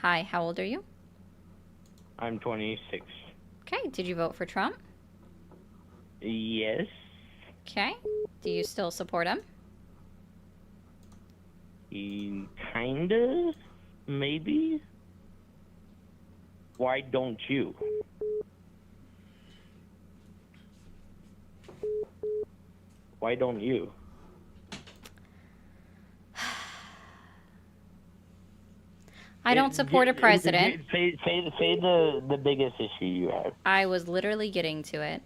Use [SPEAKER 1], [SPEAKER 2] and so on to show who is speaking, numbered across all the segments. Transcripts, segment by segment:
[SPEAKER 1] Hi, how old are you?
[SPEAKER 2] I'm 26.
[SPEAKER 1] Okay, did you vote for Trump?
[SPEAKER 2] Yes.
[SPEAKER 1] Okay, do you still support him?
[SPEAKER 2] Kinda? Maybe? Why don't you? Why don't you?
[SPEAKER 1] I don't support a president.
[SPEAKER 2] Say the biggest issue you have.
[SPEAKER 1] I was literally getting to it.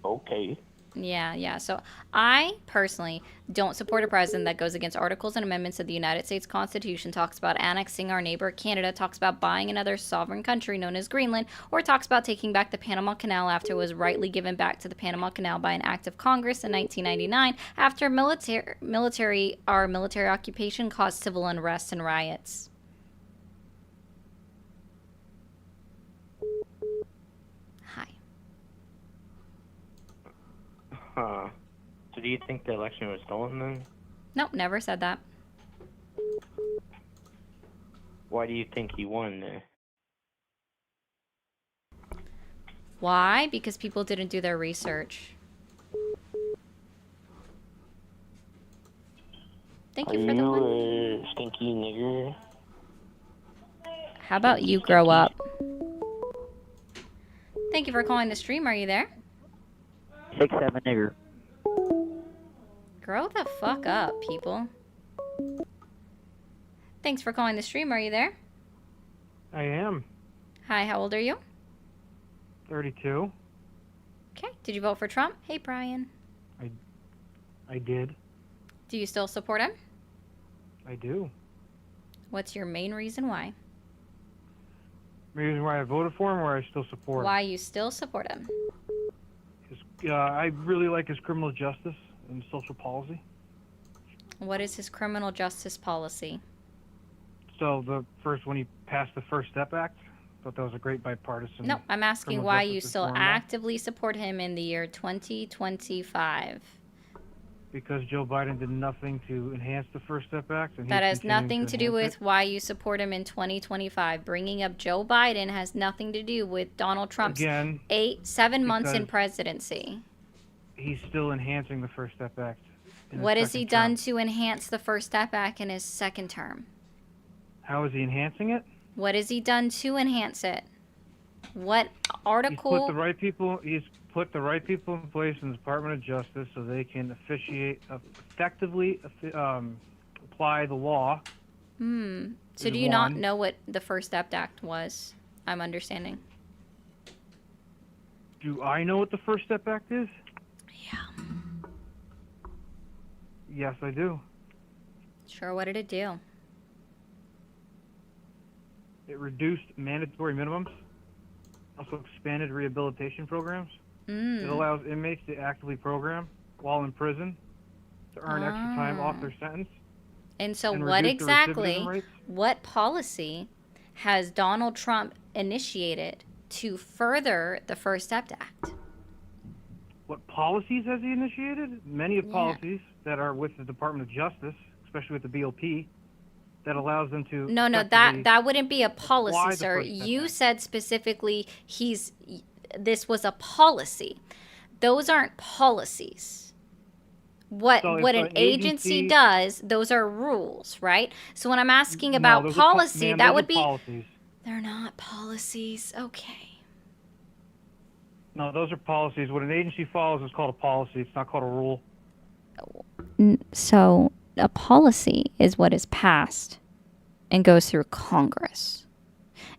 [SPEAKER 2] Okay.
[SPEAKER 1] Yeah. So I personally don't support a president that goes against articles and amendments of the United States Constitution, talks about annexing our neighbor Canada, talks about buying another sovereign country known as Greenland, or talks about taking back the Panama Canal after it was rightly given back to the Panama Canal by an act of Congress in 1999 after military occupation caused civil unrest and riots. Hi.
[SPEAKER 2] Huh. So do you think the election was stolen then?
[SPEAKER 1] Nope, never said that.
[SPEAKER 2] Why do you think he won then?
[SPEAKER 1] Why? Because people didn't do their research. Thank you for the one.
[SPEAKER 2] Are you a stinky nigger?
[SPEAKER 1] How about you grow up? Thank you for calling the stream. Are you there?
[SPEAKER 3] 6'7" nigger.
[SPEAKER 1] Grow the fuck up, people. Thanks for calling the stream. Are you there?
[SPEAKER 4] I am.
[SPEAKER 1] Hi, how old are you?
[SPEAKER 4] 32.
[SPEAKER 1] Okay. Did you vote for Trump? Hey, Brian.
[SPEAKER 4] I did.
[SPEAKER 1] Do you still support him?
[SPEAKER 4] I do.
[SPEAKER 1] What's your main reason why?
[SPEAKER 4] The reason why I voted for him, or I still support him.
[SPEAKER 1] Why you still support him?
[SPEAKER 4] I really like his criminal justice and social policy.
[SPEAKER 1] What is his criminal justice policy?
[SPEAKER 4] So when he passed the First Step Act, thought that was a great bipartisan.
[SPEAKER 1] No, I'm asking
[SPEAKER 4] criminal
[SPEAKER 1] why
[SPEAKER 4] justice
[SPEAKER 1] you still
[SPEAKER 4] reform law.
[SPEAKER 1] actively support him in the year 2025.
[SPEAKER 4] Because Joe Biden did nothing to enhance the First Step Act. And
[SPEAKER 1] That
[SPEAKER 4] he's
[SPEAKER 1] has
[SPEAKER 4] continuing
[SPEAKER 1] nothing to do
[SPEAKER 4] enhance
[SPEAKER 1] with
[SPEAKER 4] it.
[SPEAKER 1] why you support him in 2025. Bringing up Joe Biden has nothing to do with Donald Trump's
[SPEAKER 4] Again,
[SPEAKER 1] 7 months in
[SPEAKER 4] because
[SPEAKER 1] presidency.
[SPEAKER 4] he's still enhancing the First Step Act.
[SPEAKER 1] What has he done to enhance the First Step Act in his second term?
[SPEAKER 4] How is he enhancing it?
[SPEAKER 1] What has he done to enhance it? What article?
[SPEAKER 4] He's put the right people in place in the Department of Justice so they can effectively apply the law.
[SPEAKER 1] So do you not know what the First Step Act was? I'm understanding.
[SPEAKER 4] Do I know what the First Step Act is?
[SPEAKER 1] Yeah.
[SPEAKER 4] Yes, I do.
[SPEAKER 1] Sure, what did it do?
[SPEAKER 4] It reduced mandatory minimums, also expanded rehabilitation programs. It allows inmates to actively program while in prison to earn extra time off their sentence.
[SPEAKER 1] And so
[SPEAKER 4] and
[SPEAKER 1] what
[SPEAKER 4] reduce the
[SPEAKER 1] exactly,
[SPEAKER 4] recidivism rates.
[SPEAKER 1] what policy has Donald Trump initiated to further the First Step Act?
[SPEAKER 4] What policies has he initiated? Many of
[SPEAKER 1] Yeah.
[SPEAKER 4] policies that are with the Department of Justice, especially with the BOP, that allows them to
[SPEAKER 1] No,
[SPEAKER 4] effectively
[SPEAKER 1] that wouldn't be a
[SPEAKER 4] apply
[SPEAKER 1] policy,
[SPEAKER 4] the
[SPEAKER 1] sir.
[SPEAKER 4] First Step
[SPEAKER 1] You
[SPEAKER 4] Act.
[SPEAKER 1] said specifically this was a policy. Those aren't policies. What
[SPEAKER 4] So if
[SPEAKER 1] an
[SPEAKER 4] an
[SPEAKER 1] agency
[SPEAKER 4] agency
[SPEAKER 1] does, those are rules, right? So when I'm asking
[SPEAKER 4] No,
[SPEAKER 1] about
[SPEAKER 4] those are
[SPEAKER 1] policy,
[SPEAKER 4] ma'am,
[SPEAKER 1] that
[SPEAKER 4] those
[SPEAKER 1] would
[SPEAKER 4] are
[SPEAKER 1] be
[SPEAKER 4] policies.
[SPEAKER 1] They're not policies. Okay.
[SPEAKER 4] No, those are policies. What an agency follows is called a policy. It's not called a rule.
[SPEAKER 1] So a policy is what is passed and goes through Congress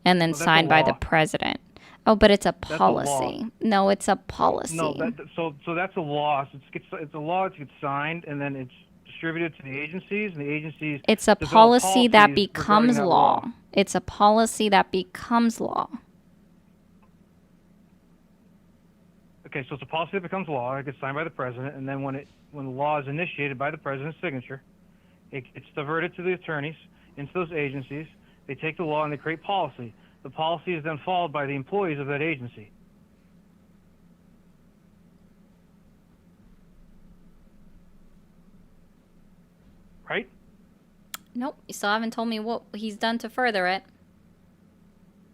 [SPEAKER 1] and then
[SPEAKER 4] No, that's a
[SPEAKER 1] signed by the
[SPEAKER 4] law.
[SPEAKER 1] president. Oh, but it's a
[SPEAKER 4] a law.
[SPEAKER 1] policy. No, it's a policy.
[SPEAKER 4] No, so that's a law. So it's a law that gets signed and then it's distributed to the agencies, and the agencies.
[SPEAKER 1] It's a
[SPEAKER 4] develop
[SPEAKER 1] policy that
[SPEAKER 4] policies regarding
[SPEAKER 1] becomes
[SPEAKER 4] that
[SPEAKER 1] law. It's a policy that becomes law.
[SPEAKER 4] Okay, so it's a policy that becomes law. It gets signed by the president, and then when the law is initiated by the president's signature, it gets diverted to the attorneys into those agencies. They take the law and they create policy. The policy is then followed by the employees of that agency. Right?
[SPEAKER 1] Nope, you still haven't told me what he's done to further it.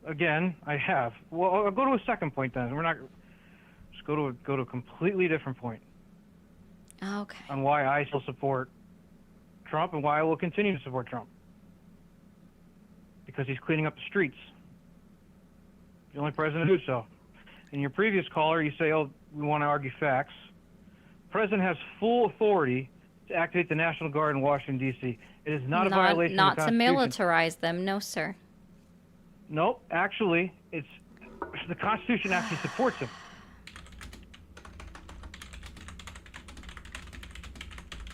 [SPEAKER 4] Again, I have. Well, I'll go to a second point then. We're not. Just go to a completely different point
[SPEAKER 1] Okay.
[SPEAKER 4] on why I still support Trump and why I will continue to support Trump. Because he's cleaning up the streets. The only president to do so. In your previous caller, you say, "Oh, we want to argue facts." The president has full authority to activate the National Guard in Washington D.C. It is not a violation
[SPEAKER 1] Not
[SPEAKER 4] of the
[SPEAKER 1] to
[SPEAKER 4] Constitution.
[SPEAKER 1] militarize them, no, sir.
[SPEAKER 4] Nope, actually, it's the Constitution actually supports him.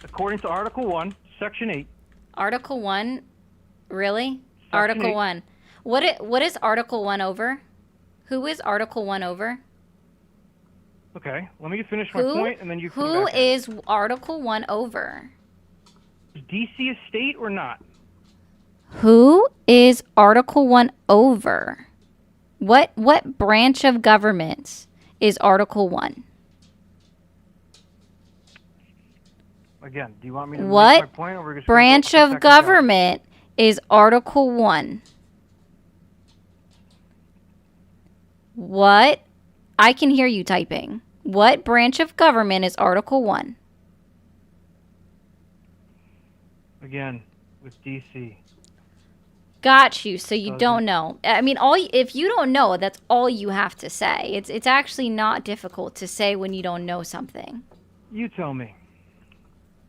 [SPEAKER 4] According to Article 1, Section 8.
[SPEAKER 1] Article 1? Really?
[SPEAKER 4] Section
[SPEAKER 1] Article
[SPEAKER 4] 8.
[SPEAKER 1] 1. What is Article 1 over? Who is Article 1 over?
[SPEAKER 4] Okay, let me finish my point, and then you can
[SPEAKER 1] Who
[SPEAKER 4] come back at it.
[SPEAKER 1] is Article 1 over?
[SPEAKER 4] Is D.C. a state or not?
[SPEAKER 1] Who is Article 1 over? What branch of government is Article 1?
[SPEAKER 4] Again, do you want me to make
[SPEAKER 1] What
[SPEAKER 4] my point, or we're just gonna
[SPEAKER 1] branch
[SPEAKER 4] go to the
[SPEAKER 1] of
[SPEAKER 4] second caller?
[SPEAKER 1] government is Article 1? What? I can hear you typing. What branch of government is Article 1?
[SPEAKER 4] Again, with D.C.
[SPEAKER 1] Got you. So you
[SPEAKER 4] Doesn't-
[SPEAKER 1] don't know. I mean, if you don't know, that's all you have to say. It's actually not difficult to say when you don't know something.
[SPEAKER 4] You tell me.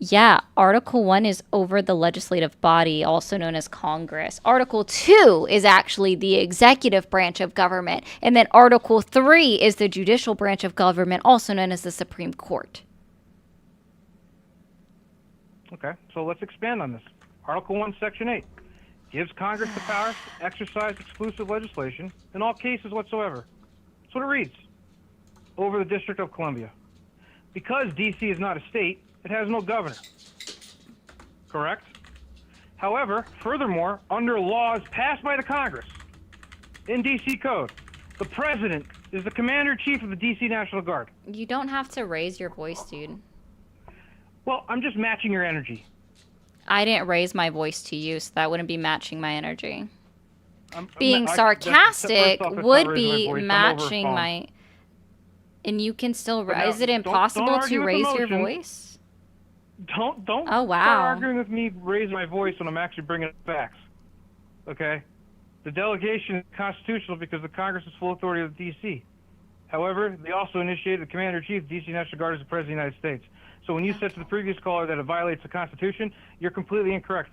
[SPEAKER 1] Yeah, Article 1 is over the legislative body, also known as Congress. Article 2 is actually the executive branch of government. And then Article 3 is the judicial branch of government, also known as the Supreme Court.
[SPEAKER 4] Okay, so let's expand on this. Article 1, Section 8 gives Congress the power to exercise exclusive legislation in all cases whatsoever. That's what it reads. Over the District of Columbia. Because D.C. is not a state, it has no governor. Correct? However, furthermore, under laws passed by the Congress in D.C. Code, the president is the commander-in-chief of the D.C. National Guard.
[SPEAKER 1] You don't have to raise your voice, dude.
[SPEAKER 4] Well, I'm just matching your energy.
[SPEAKER 1] I didn't raise my voice to you, so that wouldn't be matching my energy. Being
[SPEAKER 4] First
[SPEAKER 1] sarcastic
[SPEAKER 4] off, that's not
[SPEAKER 1] would
[SPEAKER 4] raising
[SPEAKER 1] be
[SPEAKER 4] my voice. I'm over a
[SPEAKER 1] matching
[SPEAKER 4] phone.
[SPEAKER 1] my... And you can still...
[SPEAKER 4] But now,
[SPEAKER 1] Is it
[SPEAKER 4] don't
[SPEAKER 1] impossible
[SPEAKER 4] argue
[SPEAKER 1] to
[SPEAKER 4] with the
[SPEAKER 1] raise your
[SPEAKER 4] motion.
[SPEAKER 1] voice?
[SPEAKER 4] Don't
[SPEAKER 1] Oh, wow.
[SPEAKER 4] start arguing with me, raising my voice when I'm actually bringing up facts. Okay? The delegation is constitutional because the Congress is full authority of the D.C. However, they also initiated the commander-in-chief of the D.C. National Guard as the President of the United States. So when you said to the previous caller that it violates the Constitution, you're completely incorrect.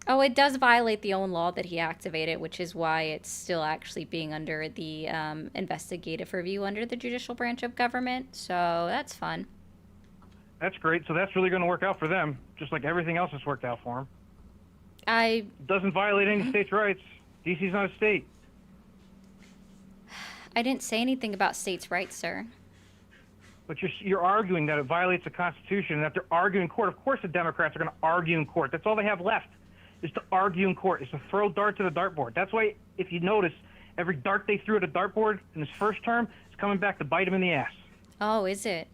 [SPEAKER 1] Oh, it does violate the own law that he activated, which is why it's still actually being under the investigative review under the judicial branch of government. So that's fun.
[SPEAKER 4] That's great. So that's really going to work out for them, just like everything else has worked out for them. It doesn't violate any states' rights. D.C.'s not a state.
[SPEAKER 1] I didn't say anything about states' rights, sir.
[SPEAKER 4] But you're arguing that it violates the Constitution and that they're arguing in court. Of course the Democrats are going to argue in court. That's all they have left, is to argue in court, is to throw darts to the dartboard. That's why, if you notice, every dart they threw at a dartboard in his first term is coming back to bite him in the ass.
[SPEAKER 1] Oh, is it?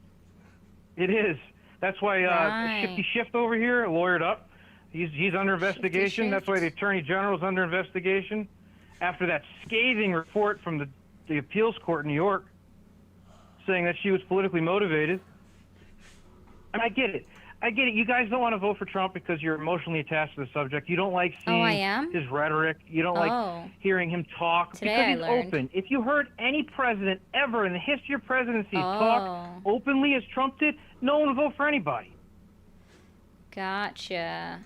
[SPEAKER 4] It is. That's why
[SPEAKER 1] Right.
[SPEAKER 4] Shifty Shift over here, lawyered up. He's under investigation. That's why the Attorney General is under investigation. After that scathing report from the appeals court in New York saying that she was politically motivated. And I get it. I get it. You guys don't want to vote for Trump because you're emotionally attached to the subject. You don't like seeing
[SPEAKER 1] I am?
[SPEAKER 4] his rhetoric. You don't like hearing him talk
[SPEAKER 1] Today
[SPEAKER 4] because
[SPEAKER 1] I
[SPEAKER 4] he's
[SPEAKER 1] learned.
[SPEAKER 4] open. If you heard any president ever in the history of presidencies talk openly as Trump did, no one would vote for anybody.
[SPEAKER 1] Gotcha.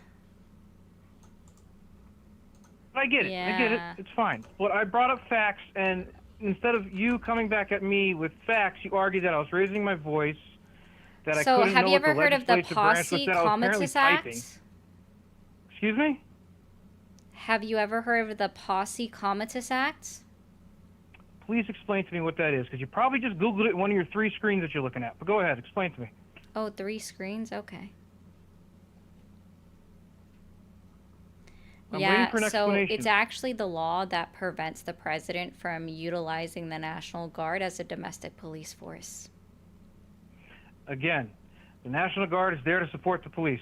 [SPEAKER 4] I get it. I get it.
[SPEAKER 1] Yeah.
[SPEAKER 4] It's fine. But I brought up facts, and instead of you coming back at me with facts, you argued that I was raising my voice, that I
[SPEAKER 1] So
[SPEAKER 4] couldn't
[SPEAKER 1] have
[SPEAKER 4] know
[SPEAKER 1] you
[SPEAKER 4] what the
[SPEAKER 1] ever heard of the
[SPEAKER 4] legislative branch was,
[SPEAKER 1] Posse
[SPEAKER 4] that I was apparently
[SPEAKER 1] Comitatus
[SPEAKER 4] typing.
[SPEAKER 1] Act?
[SPEAKER 4] Excuse me?
[SPEAKER 1] Have you ever heard of the Posse Comitatus Act?
[SPEAKER 4] Please explain to me what that is, because you probably just Googled it in one of your 3 screens that you're looking at. But go ahead, explain to me.
[SPEAKER 1] Oh, 3 screens? Okay.
[SPEAKER 4] I'm waiting for an
[SPEAKER 1] so
[SPEAKER 4] explanation.
[SPEAKER 1] it's actually the law that prevents the president from utilizing the National Guard as a domestic police force.
[SPEAKER 4] Again, the National Guard is there to support the police.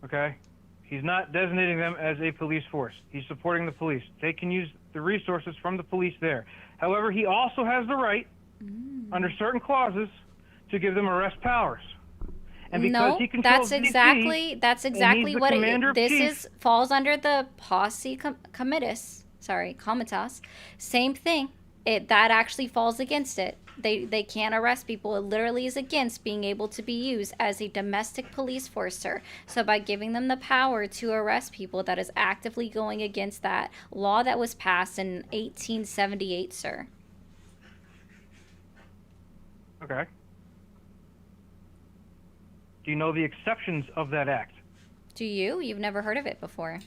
[SPEAKER 4] Okay? He's not designating them as a police force. He's supporting the police. They can use the resources from the police there. However, he also has the right, under certain clauses, to give them arrest powers. And because
[SPEAKER 1] No,
[SPEAKER 4] he controls
[SPEAKER 1] that's
[SPEAKER 4] DC,
[SPEAKER 1] exactly
[SPEAKER 4] the
[SPEAKER 1] what
[SPEAKER 4] commander of
[SPEAKER 1] this
[SPEAKER 4] chief.
[SPEAKER 1] is falls under the Posse Comitatus. Same thing. That actually falls against it. They can't arrest people. It literally is against being able to be used as a domestic police force, sir. So by giving them the power to arrest people, that is actively going against that law that was passed in 1878, sir.
[SPEAKER 4] Okay. Do you know the exceptions of that act?
[SPEAKER 1] Do you? You've never heard of it before.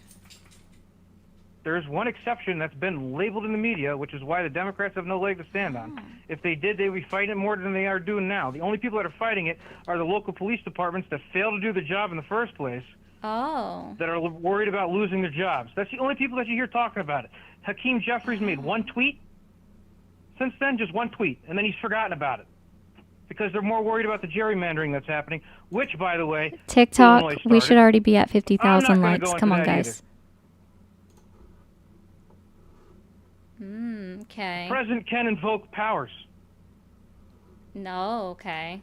[SPEAKER 4] There's one exception that's been labeled in the media, which is why the Democrats have no leg to stand on. If they did, they would be fighting it more than they are doing now. The only people that are fighting it are the local police departments that fail to do the job in the first place,
[SPEAKER 1] Oh.
[SPEAKER 4] that are worried about losing their jobs. That's the only people that you hear talking about it. Hakeem Jeffries made one tweet. Since then, just one tweet, and then he's forgotten about it. Because they're more worried about the gerrymandering that's happening, which, by the way,
[SPEAKER 1] TikTok,
[SPEAKER 4] Illinois
[SPEAKER 1] we should
[SPEAKER 4] started.
[SPEAKER 1] already be at
[SPEAKER 4] I'm
[SPEAKER 1] 50,000
[SPEAKER 4] not gonna
[SPEAKER 1] likes.
[SPEAKER 4] go into
[SPEAKER 1] Come on,
[SPEAKER 4] that
[SPEAKER 1] guys.
[SPEAKER 4] either.
[SPEAKER 1] Okay.
[SPEAKER 4] The president can invoke powers.
[SPEAKER 1] No, okay.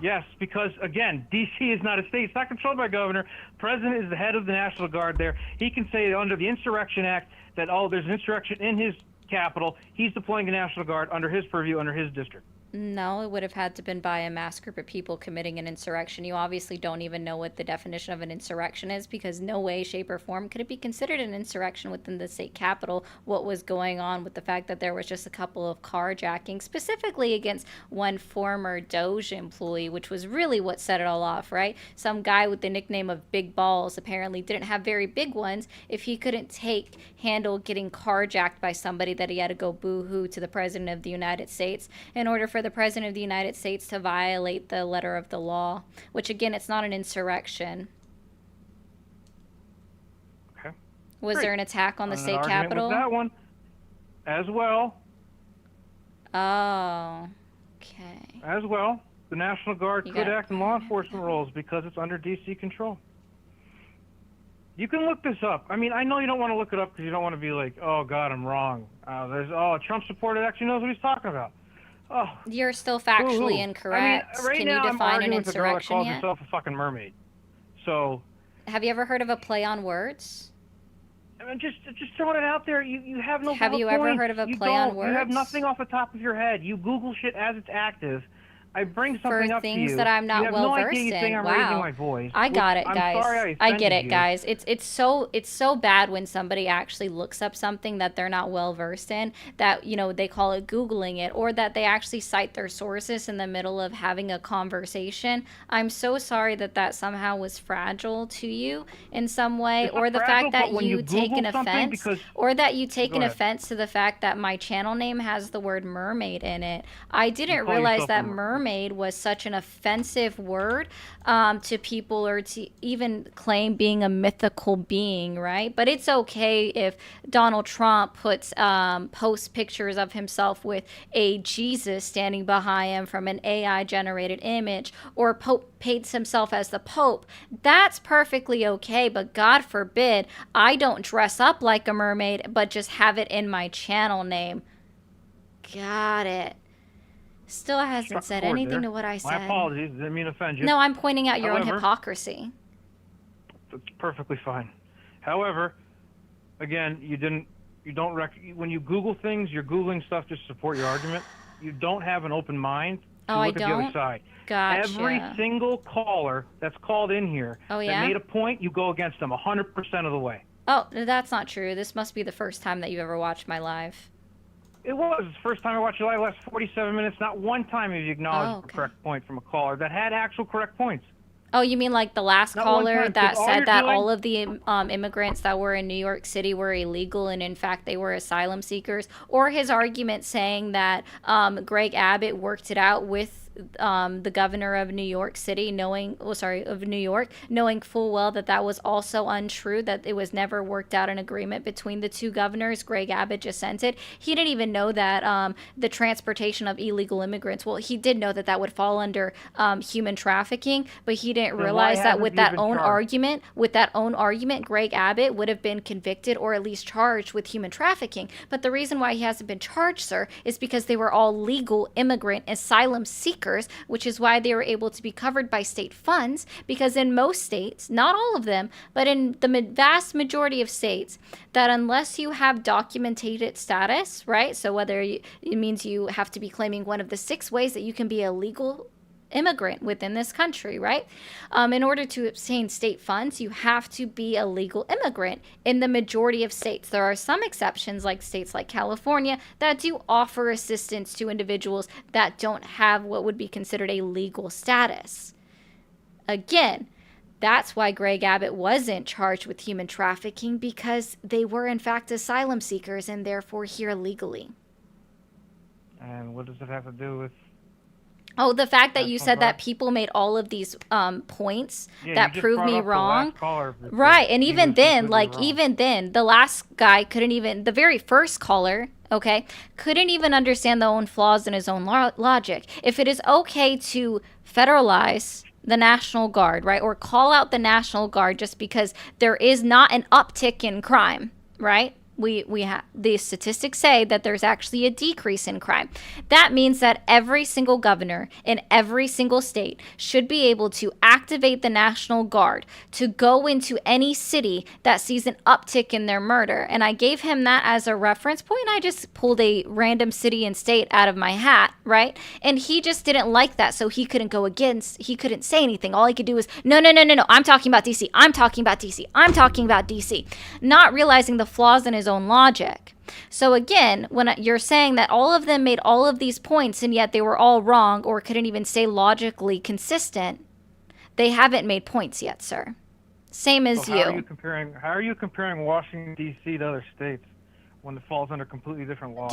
[SPEAKER 4] Yes, because, again, D.C. is not a state. It's not controlled by governor. President is the head of the National Guard there. He can say under the Insurrection Act that, oh, there's an insurrection in his capital. He's deploying the National Guard under his purview, under his district.
[SPEAKER 1] No, it would have had to been by a mass group of people committing an insurrection. You obviously don't even know what the definition of an insurrection is, because no way, shape, or form could it be considered an insurrection within the state capitol. What was going on with the fact that there was just a couple of carjackings, specifically against one former Doge employee, which was really what set it all off, right? Some guy with the nickname of Big Balls apparently didn't have very big ones. If he couldn't handle getting carjacked by somebody, that he had to go boo-hoo to the President of the United States in order for the President of the United States to violate the letter of the law, which, again, it's not an insurrection.
[SPEAKER 4] Okay.
[SPEAKER 1] Was
[SPEAKER 4] Great.
[SPEAKER 1] there an attack on the
[SPEAKER 4] An
[SPEAKER 1] state
[SPEAKER 4] argument
[SPEAKER 1] capitol?
[SPEAKER 4] with that one as well.
[SPEAKER 1] Oh, okay.
[SPEAKER 4] As well, the National Guard
[SPEAKER 1] You
[SPEAKER 4] could
[SPEAKER 1] got-
[SPEAKER 4] act in law enforcement roles because it's under D.C. control. You can look this up. I mean, I know you don't want to look it up because you don't want to be like, oh, God, I'm wrong. A Trump supporter actually knows what he's talking about. Oh,
[SPEAKER 1] You're still factually
[SPEAKER 4] boo-hoo.
[SPEAKER 1] incorrect.
[SPEAKER 4] I mean, right
[SPEAKER 1] Can
[SPEAKER 4] now
[SPEAKER 1] you
[SPEAKER 4] I'm
[SPEAKER 1] define an
[SPEAKER 4] arguing with a girl that
[SPEAKER 1] insurrection
[SPEAKER 4] calls
[SPEAKER 1] yet?
[SPEAKER 4] herself a fucking mermaid. So,
[SPEAKER 1] Have you ever heard of a play on words?
[SPEAKER 4] I mean, just throwing it out there. You have no.
[SPEAKER 1] Have you
[SPEAKER 4] valid
[SPEAKER 1] ever
[SPEAKER 4] points.
[SPEAKER 1] heard of a
[SPEAKER 4] You
[SPEAKER 1] play on
[SPEAKER 4] don't. You have
[SPEAKER 1] words?
[SPEAKER 4] nothing off the top of your head. You Google shit as it's active. I bring something
[SPEAKER 1] For
[SPEAKER 4] up to
[SPEAKER 1] things
[SPEAKER 4] you.
[SPEAKER 1] that I'm
[SPEAKER 4] You
[SPEAKER 1] not
[SPEAKER 4] have
[SPEAKER 1] well
[SPEAKER 4] no
[SPEAKER 1] versed
[SPEAKER 4] idea you think
[SPEAKER 1] in.
[SPEAKER 4] I'm raising
[SPEAKER 1] Wow.
[SPEAKER 4] my voice.
[SPEAKER 1] I got
[SPEAKER 4] which
[SPEAKER 1] it, guys.
[SPEAKER 4] I'm sorry
[SPEAKER 1] I get
[SPEAKER 4] offended
[SPEAKER 1] it,
[SPEAKER 4] you.
[SPEAKER 1] guys. It's so bad when somebody actually looks up something that they're not well versed in, that, you know, they call it Googling it, or that they actually cite their sources in the middle of having a conversation. I'm so sorry that somehow was fragile to you in some way,
[SPEAKER 4] It's
[SPEAKER 1] or
[SPEAKER 4] not
[SPEAKER 1] the
[SPEAKER 4] fragile,
[SPEAKER 1] fact that
[SPEAKER 4] but when
[SPEAKER 1] you
[SPEAKER 4] you
[SPEAKER 1] take an
[SPEAKER 4] Google something,
[SPEAKER 1] offense,
[SPEAKER 4] because-
[SPEAKER 1] or that you take
[SPEAKER 4] Go
[SPEAKER 1] an
[SPEAKER 4] ahead.
[SPEAKER 1] offense to the fact that my channel name has the word mermaid in it. I didn't
[SPEAKER 4] call
[SPEAKER 1] realize
[SPEAKER 4] yourself
[SPEAKER 1] that
[SPEAKER 4] a
[SPEAKER 1] mermaid was such an offensive word to people, or to even claim being a mythical being, right? But it's okay if Donald Trump posts pictures of himself with a Jesus standing behind him from an AI generated image, or paints himself as the Pope. That's perfectly okay, but God forbid I don't dress up like a mermaid but just have it in my channel name. Got it. Still hasn't
[SPEAKER 4] Struck
[SPEAKER 1] said
[SPEAKER 4] a chord
[SPEAKER 1] anything
[SPEAKER 4] there.
[SPEAKER 1] to what I said.
[SPEAKER 4] My apologies. Didn't mean to offend you.
[SPEAKER 1] No, I'm pointing out your own
[SPEAKER 4] However-
[SPEAKER 1] hypocrisy.
[SPEAKER 4] That's perfectly fine. However, again, when you Google things, you're Googling stuff just to support your argument. You don't have an open mind to
[SPEAKER 1] Oh, I
[SPEAKER 4] look at the other
[SPEAKER 1] don't?
[SPEAKER 4] side.
[SPEAKER 1] Gotcha.
[SPEAKER 4] Every single caller that's called in here
[SPEAKER 1] Oh,
[SPEAKER 4] that
[SPEAKER 1] yeah?
[SPEAKER 4] made a point, you go against them 100% of the way.
[SPEAKER 1] Oh, that's not true. This must be the first time that you ever watched my live.
[SPEAKER 4] It was the first time I watched your live last 47 minutes. Not one time have you acknowledged
[SPEAKER 1] Oh,
[SPEAKER 4] the
[SPEAKER 1] okay.
[SPEAKER 4] correct point from a caller that had actual correct points.
[SPEAKER 1] Oh, you mean like the last
[SPEAKER 4] Not one
[SPEAKER 1] caller
[SPEAKER 4] time,
[SPEAKER 1] that
[SPEAKER 4] 'cause all
[SPEAKER 1] said
[SPEAKER 4] you're
[SPEAKER 1] that
[SPEAKER 4] doing-
[SPEAKER 1] all of the immigrants that were in New York City were illegal, and in fact they were asylum seekers? Or his argument saying that Greg Abbott worked it out with the governor of New York City, of New York, knowing full well that that was also untrue, that it was never worked out an agreement between the two governors. Greg Abbott dissented. He didn't even know that the transportation of illegal immigrants, well, he did know that that would fall under human trafficking, but he didn't realize that with that own argument, Greg Abbott would have been convicted or at least charged with human trafficking. But the reason why he hasn't been charged, sir, is because they were all legal immigrant asylum seekers, which is why they were able to be covered by state funds, because in most states, not all of them, but in the vast majority of states, that unless you have documented status, right? So whether it means you have to be claiming one of the 6 ways that you can be a legal immigrant within this country, right? In order to obtain state funds, you have to be a legal immigrant in the majority of states. There are some exceptions, like states like California, that do offer assistance to individuals that don't have what would be considered a legal status. Again, that's why Greg Abbott wasn't charged with human trafficking, because they were in fact asylum seekers and therefore here legally.
[SPEAKER 4] And what does it have to do with?
[SPEAKER 1] Oh, the fact that you said that people made all of these points that proved me wrong. Right. And even then, the last guy couldn't even, the very first caller, okay, couldn't even understand the own flaws in his own logic. If it is okay to federalize the National Guard, right, or call out the National Guard just because there is not an uptick in crime, right? The statistics say that there's actually a decrease in crime. That means that every single governor in every single state should be able to activate the National Guard to go into any city that sees an uptick in their murder. And I gave him that as a reference point. I just pulled a random city and state out of my hat, right? And he just didn't like that, so he couldn't he couldn't say anything. All he could do was, no, I'm talking about DC. I'm talking about DC. I'm talking about DC. Not realizing the flaws in his own logic. So again, when you're saying that all of them made all of these points and yet they were all wrong or couldn't even stay logically consistent, they haven't made points yet, sir. Same as you.
[SPEAKER 4] How are you comparing Washington D.C. to other states when it falls under completely different laws?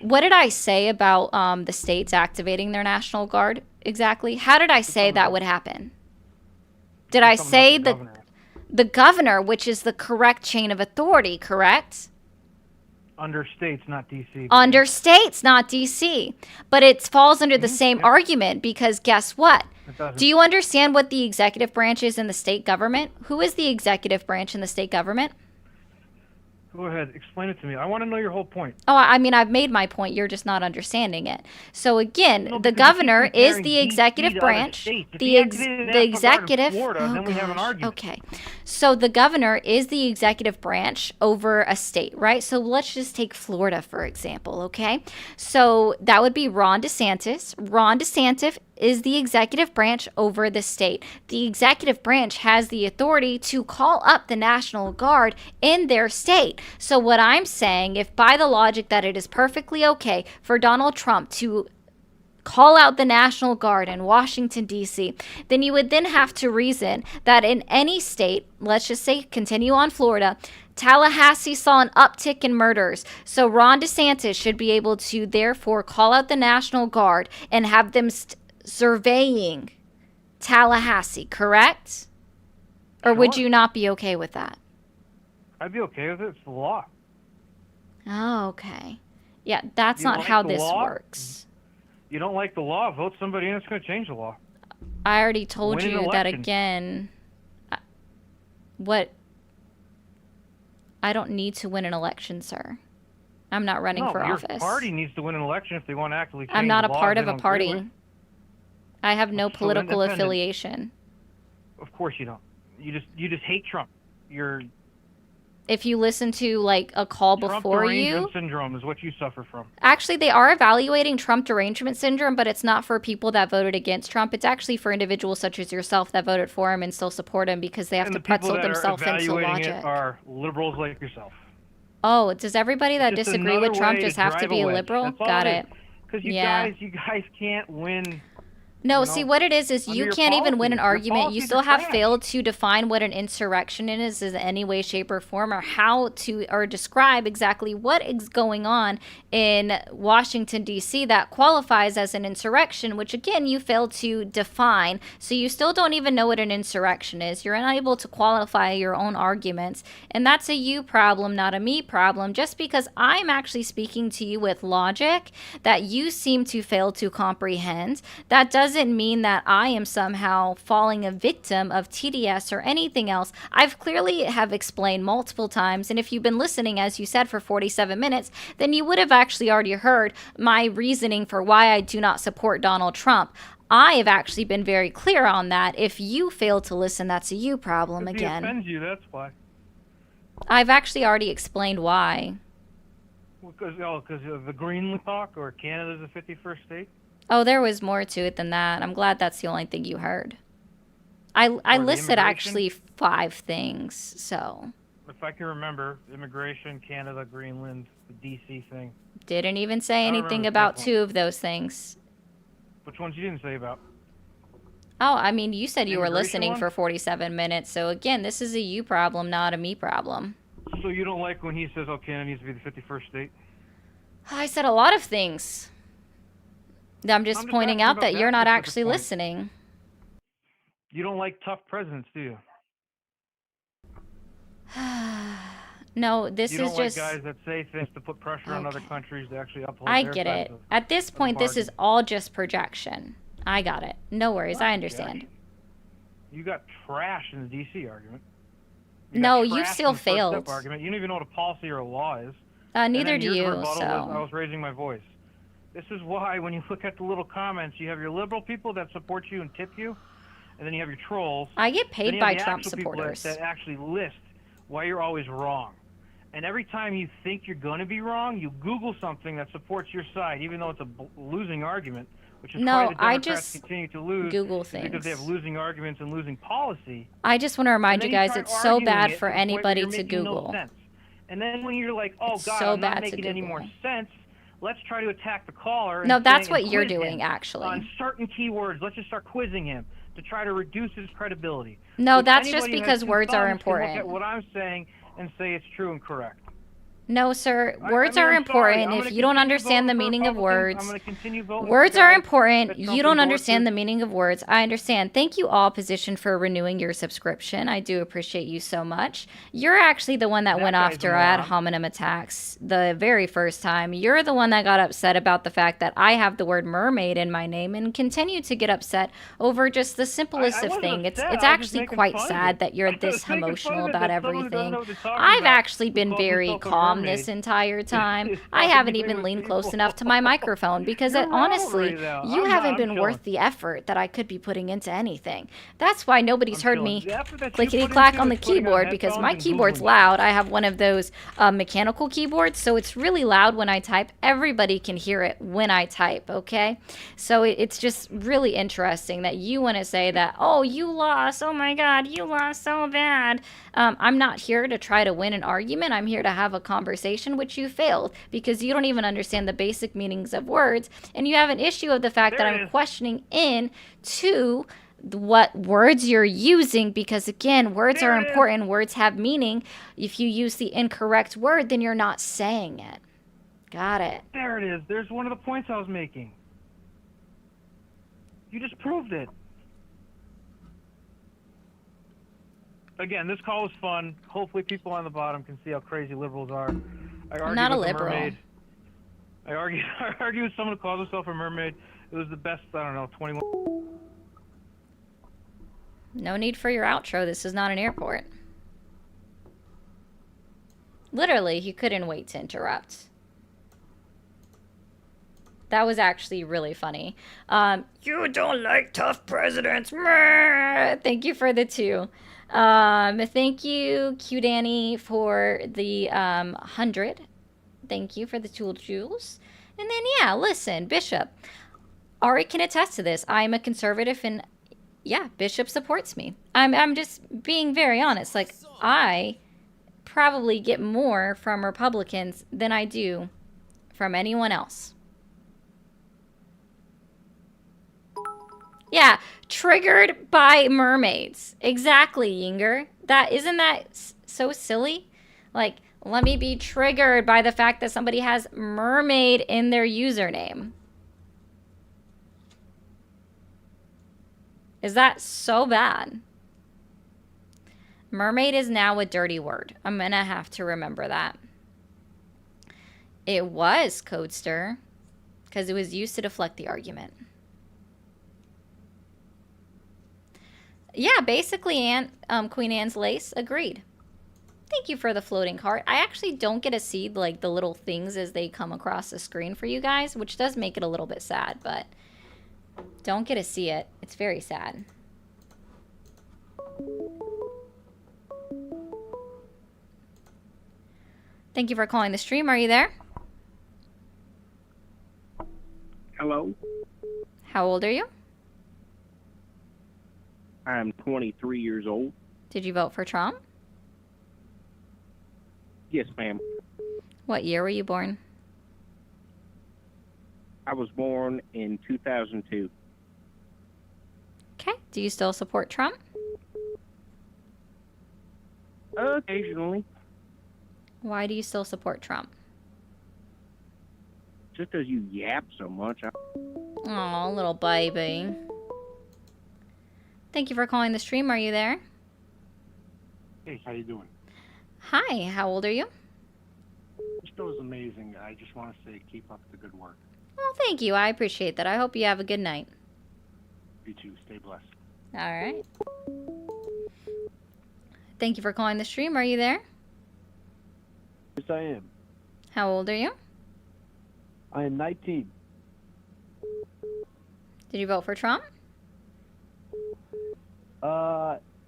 [SPEAKER 1] What did I say about the states activating their National Guard exactly? How did I say that would happen? Did I say that the governor, which is the correct chain of authority, correct?
[SPEAKER 4] Under states, not D.C.
[SPEAKER 1] Under states, not D.C. But it falls under the same argument, because guess what? Do you understand what the executive branch is in the state government? Who is the executive branch in the state government?
[SPEAKER 4] Go ahead, explain it to me. I want to know your whole point.
[SPEAKER 1] Oh, I mean, I've made my point. You're just not understanding it. So again, the governor is the executive branch. The executive.
[SPEAKER 4] Then we have an argument.
[SPEAKER 1] Okay. So the governor is the executive branch over a state, right? So let's just take Florida, for example, okay? So that would be Ron DeSantis. Ron DeSantis is the executive branch over the state. The executive branch has the authority to call up the National Guard in their state. So what I'm saying, if by the logic that it is perfectly okay for Donald Trump to call out the National Guard in Washington, D.C., then you would then have to reason that in any state, let's just say continue on Florida, Tallahassee saw an uptick in murders. So Ron DeSantis should be able to therefore call out the National Guard and have them surveying Tallahassee, correct? Or would you not be okay with that?
[SPEAKER 4] I'd be okay with it. It's the law.
[SPEAKER 1] Oh, okay. Yeah, that's not how this works.
[SPEAKER 4] You don't like the law, vote somebody in that's going to change the law.
[SPEAKER 1] I already told you that again. I don't need to win an election, sir. I'm not running for office.
[SPEAKER 4] Your party needs to win an election if they want to actively change
[SPEAKER 1] I'm not
[SPEAKER 4] the
[SPEAKER 1] a
[SPEAKER 4] law
[SPEAKER 1] part of a party. I have no political affiliation.
[SPEAKER 4] Of course you don't. You just hate Trump.
[SPEAKER 1] If you listen to like a call before you,
[SPEAKER 4] Trump derangement syndrome is what you suffer from.
[SPEAKER 1] Actually, they are evaluating Trump derangement syndrome, but it's not for people that voted against Trump. It's actually for individuals such as yourself that voted for him and still support him because they have to pretzel themselves into logic.
[SPEAKER 4] It are liberals like yourself.
[SPEAKER 1] Oh, does everybody that disagree with Trump just have to be a liberal? Got it.
[SPEAKER 4] Because you guys can't win
[SPEAKER 1] No,
[SPEAKER 4] You
[SPEAKER 1] see
[SPEAKER 4] know?
[SPEAKER 1] what it is
[SPEAKER 4] Under
[SPEAKER 1] you
[SPEAKER 4] your
[SPEAKER 1] can't even win an
[SPEAKER 4] policies. Your
[SPEAKER 1] argument. You
[SPEAKER 4] policies
[SPEAKER 1] still
[SPEAKER 4] are
[SPEAKER 1] have
[SPEAKER 4] trash.
[SPEAKER 1] failed to define what an insurrection is in any way, shape, or form, or how to or describe exactly what is going on in Washington D.C. that qualifies as an insurrection, which again you failed to define. So you still don't even know what an insurrection is. You're unable to qualify your own arguments, and that's a you problem, not a me problem. Just because I'm actually speaking to you with logic that you seem to fail to comprehend, that doesn't mean that I am somehow falling a victim of TDS or anything else. I've clearly have explained multiple times, and if you've been listening, as you said, for 47 minutes, then you would have actually already heard my reasoning for why I do not support Donald Trump. I have actually been very clear on that. If you fail to listen, that's a you problem again.
[SPEAKER 4] He offends you, that's why.
[SPEAKER 1] I've actually already explained why.
[SPEAKER 4] Because of the Greenland talk, or Canada's the 51st state?
[SPEAKER 1] Oh, there was more to it than that. I'm glad that's the only thing you heard. I listed actually 5 things, so.
[SPEAKER 4] If I can remember, immigration, Canada, Greenland, the D.C. thing.
[SPEAKER 1] Didn't even say
[SPEAKER 4] I don't
[SPEAKER 1] anything
[SPEAKER 4] remember
[SPEAKER 1] about
[SPEAKER 4] the
[SPEAKER 1] 2 of those things.
[SPEAKER 4] Which ones you didn't say about?
[SPEAKER 1] Oh, I mean, you said you were
[SPEAKER 4] Immigration
[SPEAKER 1] listening
[SPEAKER 4] one?
[SPEAKER 1] for 47 minutes, so again, this is a you problem, not a me problem.
[SPEAKER 4] So you don't like when he says, oh, Canada needs to be the 51st state?
[SPEAKER 1] I said a lot of things. I'm just pointing
[SPEAKER 4] asking
[SPEAKER 1] out
[SPEAKER 4] about
[SPEAKER 1] that you're
[SPEAKER 4] that
[SPEAKER 1] not
[SPEAKER 4] specific
[SPEAKER 1] actually
[SPEAKER 4] point.
[SPEAKER 1] listening.
[SPEAKER 4] You don't like tough presidents, do you?
[SPEAKER 1] No, this
[SPEAKER 4] You
[SPEAKER 1] is
[SPEAKER 4] don't
[SPEAKER 1] just...
[SPEAKER 4] like guys that say things to put pressure on other countries to actually uphold
[SPEAKER 1] I
[SPEAKER 4] their
[SPEAKER 1] get
[SPEAKER 4] side
[SPEAKER 1] it.
[SPEAKER 4] of
[SPEAKER 1] At this
[SPEAKER 4] the
[SPEAKER 1] point, this is
[SPEAKER 4] bargain.
[SPEAKER 1] all just projection. I got it. No worries, I understand.
[SPEAKER 4] Projection. You got trash in the D.C. argument.
[SPEAKER 1] No,
[SPEAKER 4] got
[SPEAKER 1] you
[SPEAKER 4] trash
[SPEAKER 1] still
[SPEAKER 4] in the First Step
[SPEAKER 1] failed.
[SPEAKER 4] Argument. You don't even know what a policy or a law is.
[SPEAKER 1] Neither
[SPEAKER 4] And
[SPEAKER 1] do
[SPEAKER 4] then your
[SPEAKER 1] you,
[SPEAKER 4] rebuttal was, I
[SPEAKER 1] so...
[SPEAKER 4] was raising my voice. This is why when you look at the little comments, you have your liberal people that support you and tip you, and then you have your trolls.
[SPEAKER 1] I get
[SPEAKER 4] Then
[SPEAKER 1] paid
[SPEAKER 4] you
[SPEAKER 1] by
[SPEAKER 4] have the
[SPEAKER 1] Trump
[SPEAKER 4] actual people
[SPEAKER 1] supporters.
[SPEAKER 4] that actually list why you're always wrong. And every time you think you're going to be wrong, you Google something that supports your side, even though it's a losing argument, which is
[SPEAKER 1] No,
[SPEAKER 4] why the
[SPEAKER 1] I
[SPEAKER 4] Democrats
[SPEAKER 1] just
[SPEAKER 4] continue to lose.
[SPEAKER 1] Google
[SPEAKER 4] is because they have
[SPEAKER 1] things.
[SPEAKER 4] losing arguments and losing policy.
[SPEAKER 1] I just want to remind you
[SPEAKER 4] And then
[SPEAKER 1] guys,
[SPEAKER 4] try
[SPEAKER 1] it's so
[SPEAKER 4] arguing
[SPEAKER 1] bad
[SPEAKER 4] it
[SPEAKER 1] for
[SPEAKER 4] to the point where
[SPEAKER 1] anybody
[SPEAKER 4] you're
[SPEAKER 1] to
[SPEAKER 4] making no
[SPEAKER 1] Google.
[SPEAKER 4] sense. And then when you're like, oh,
[SPEAKER 1] It's
[SPEAKER 4] God,
[SPEAKER 1] so
[SPEAKER 4] I'm not
[SPEAKER 1] bad to
[SPEAKER 4] making any more
[SPEAKER 1] Google.
[SPEAKER 4] sense, let's try to attack the caller.
[SPEAKER 1] No,
[SPEAKER 4] and
[SPEAKER 1] that's
[SPEAKER 4] say-
[SPEAKER 1] what
[SPEAKER 4] and
[SPEAKER 1] you're
[SPEAKER 4] quiz
[SPEAKER 1] doing,
[SPEAKER 4] him
[SPEAKER 1] actually.
[SPEAKER 4] on certain keywords. Let's just start quizzing him to try to reduce his credibility.
[SPEAKER 1] No,
[SPEAKER 4] Which
[SPEAKER 1] that's just
[SPEAKER 4] anybody who
[SPEAKER 1] because
[SPEAKER 4] has two
[SPEAKER 1] words are
[SPEAKER 4] thumbs can look
[SPEAKER 1] important.
[SPEAKER 4] at what I'm saying and say it's true and correct.
[SPEAKER 1] No, sir.
[SPEAKER 4] I
[SPEAKER 1] Words
[SPEAKER 4] mean,
[SPEAKER 1] are
[SPEAKER 4] I'm sorry.
[SPEAKER 1] important.
[SPEAKER 4] I'm
[SPEAKER 1] If
[SPEAKER 4] gonna
[SPEAKER 1] you don't
[SPEAKER 4] continue
[SPEAKER 1] understand the
[SPEAKER 4] voting for
[SPEAKER 1] meaning of
[SPEAKER 4] Republicans.
[SPEAKER 1] words,
[SPEAKER 4] I'm going to continue voting
[SPEAKER 1] words
[SPEAKER 4] for
[SPEAKER 1] are
[SPEAKER 4] guys
[SPEAKER 1] important.
[SPEAKER 4] that
[SPEAKER 1] You
[SPEAKER 4] Trump
[SPEAKER 1] don't understand
[SPEAKER 4] endorses.
[SPEAKER 1] the meaning of words. I understand. Thank you, all position, for renewing your subscription. I do appreciate you so much. You're actually the one that went
[SPEAKER 4] guy's a
[SPEAKER 1] after ad
[SPEAKER 4] moron.
[SPEAKER 1] hominem attacks the very first time. You're the one that got upset about the fact that I have the word mermaid in my name and continue to get upset over just the simplest
[SPEAKER 4] I
[SPEAKER 1] of
[SPEAKER 4] wasn't
[SPEAKER 1] things. It's
[SPEAKER 4] upset. I was just
[SPEAKER 1] actually
[SPEAKER 4] making
[SPEAKER 1] quite
[SPEAKER 4] fun of
[SPEAKER 1] sad
[SPEAKER 4] it.
[SPEAKER 1] that you're
[SPEAKER 4] I was
[SPEAKER 1] this
[SPEAKER 4] making fun
[SPEAKER 1] emotional
[SPEAKER 4] of it
[SPEAKER 1] about
[SPEAKER 4] that someone who doesn't
[SPEAKER 1] everything.
[SPEAKER 4] know what they're talking
[SPEAKER 1] I've
[SPEAKER 4] about
[SPEAKER 1] actually been
[SPEAKER 4] calls
[SPEAKER 1] very
[SPEAKER 4] himself a
[SPEAKER 1] calm
[SPEAKER 4] mermaid.
[SPEAKER 1] this entire time.
[SPEAKER 4] Is
[SPEAKER 1] I haven't
[SPEAKER 4] arguing
[SPEAKER 1] even
[SPEAKER 4] with
[SPEAKER 1] leaned close
[SPEAKER 4] people.
[SPEAKER 1] enough to my microphone because
[SPEAKER 4] You're
[SPEAKER 1] it,
[SPEAKER 4] wrong
[SPEAKER 1] honestly,
[SPEAKER 4] right now.
[SPEAKER 1] you
[SPEAKER 4] I'm
[SPEAKER 1] haven't
[SPEAKER 4] not.
[SPEAKER 1] been
[SPEAKER 4] I'm
[SPEAKER 1] worth
[SPEAKER 4] chilling.
[SPEAKER 1] the effort that I could be putting into anything. That's why nobody's
[SPEAKER 4] I'm
[SPEAKER 1] heard
[SPEAKER 4] chilling.
[SPEAKER 1] me
[SPEAKER 4] The effort that you
[SPEAKER 1] clickety
[SPEAKER 4] put
[SPEAKER 1] clack
[SPEAKER 4] into
[SPEAKER 1] on the
[SPEAKER 4] is putting on
[SPEAKER 1] keyboard because my
[SPEAKER 4] headphones and
[SPEAKER 1] keyboard's
[SPEAKER 4] Googling
[SPEAKER 1] loud. I have one of those mechanical keyboards, so it's really loud when I type. Everybody can hear it when I type, okay? So it's just really interesting that you want to say that, oh, you lost. Oh my God, you lost so bad. I'm not here to try to win an argument. I'm here to have a conversation, which you failed because you don't even understand the basic meanings of words, and you have an issue of the fact
[SPEAKER 4] There
[SPEAKER 1] that
[SPEAKER 4] it
[SPEAKER 1] I'm
[SPEAKER 4] is.
[SPEAKER 1] questioning into what words you're using because again, words
[SPEAKER 4] There
[SPEAKER 1] are
[SPEAKER 4] it is.
[SPEAKER 1] important. Words have meaning. If you use the incorrect word, then you're not saying it. Got it.
[SPEAKER 4] There it is. There's one of the points I was making. You just proved it. Again, this call was fun. Hopefully people on the bottom can see how crazy liberals are. I argued
[SPEAKER 1] not a
[SPEAKER 4] with
[SPEAKER 1] liberal.
[SPEAKER 4] mermaid. I argued with someone who calls himself a mermaid. It was the best, I don't know, 21.
[SPEAKER 1] No need for your outro. This is not an airport. Literally, he couldn't wait to interrupt. That was actually really funny. You don't like tough presidents. Thank you for the 2. Thank you, Q Danny, for the 100. Thank you for the jewels. And then, yeah, listen, Bishop. Ari can attest to this. I'm a conservative and, yeah, Bishop supports me. I'm just being very honest. Like, I probably get more from Republicans than I do from anyone else. Yeah, triggered by mermaids. Exactly, Yinger. Isn't that so silly? Like, let me be triggered by the fact that somebody has mermaid in their username. Is that so bad? Mermaid is now a dirty word. I'm gonna have to remember that. It was, Codester, because it was used to deflect the argument. Yeah, basically, Queen Anne's Lace agreed. Thank you for the floating card. I actually don't get to see like the little things as they come across the screen for you guys, which does make it a little bit sad, but don't get to see it. It's very sad. Thank you for calling the stream. Are you there?
[SPEAKER 5] Hello,
[SPEAKER 1] How old are you?
[SPEAKER 5] I'm 23 years old.
[SPEAKER 1] Did you vote for Trump?
[SPEAKER 5] Yes, ma'am.
[SPEAKER 1] What year were you born?
[SPEAKER 5] I was born in 2002.
[SPEAKER 1] Okay. Do you still support Trump?
[SPEAKER 5] Occasionally,
[SPEAKER 1] Why do you still support Trump?
[SPEAKER 5] just because you yap so much.
[SPEAKER 1] Oh, little baby. Thank you for calling the stream. Are you there?
[SPEAKER 6] Hey, how you doing?
[SPEAKER 1] Hi. How old are you?
[SPEAKER 6] This show is amazing. I just want to say keep up the good work.
[SPEAKER 1] Well, thank you. I appreciate that. I hope you have a good night.
[SPEAKER 6] You too. Stay blessed.
[SPEAKER 1] All right. Thank you for calling the stream. Are you there?
[SPEAKER 7] Yes, I am.
[SPEAKER 1] How old are you?
[SPEAKER 7] I am 19.
[SPEAKER 1] Did you vote for Trump?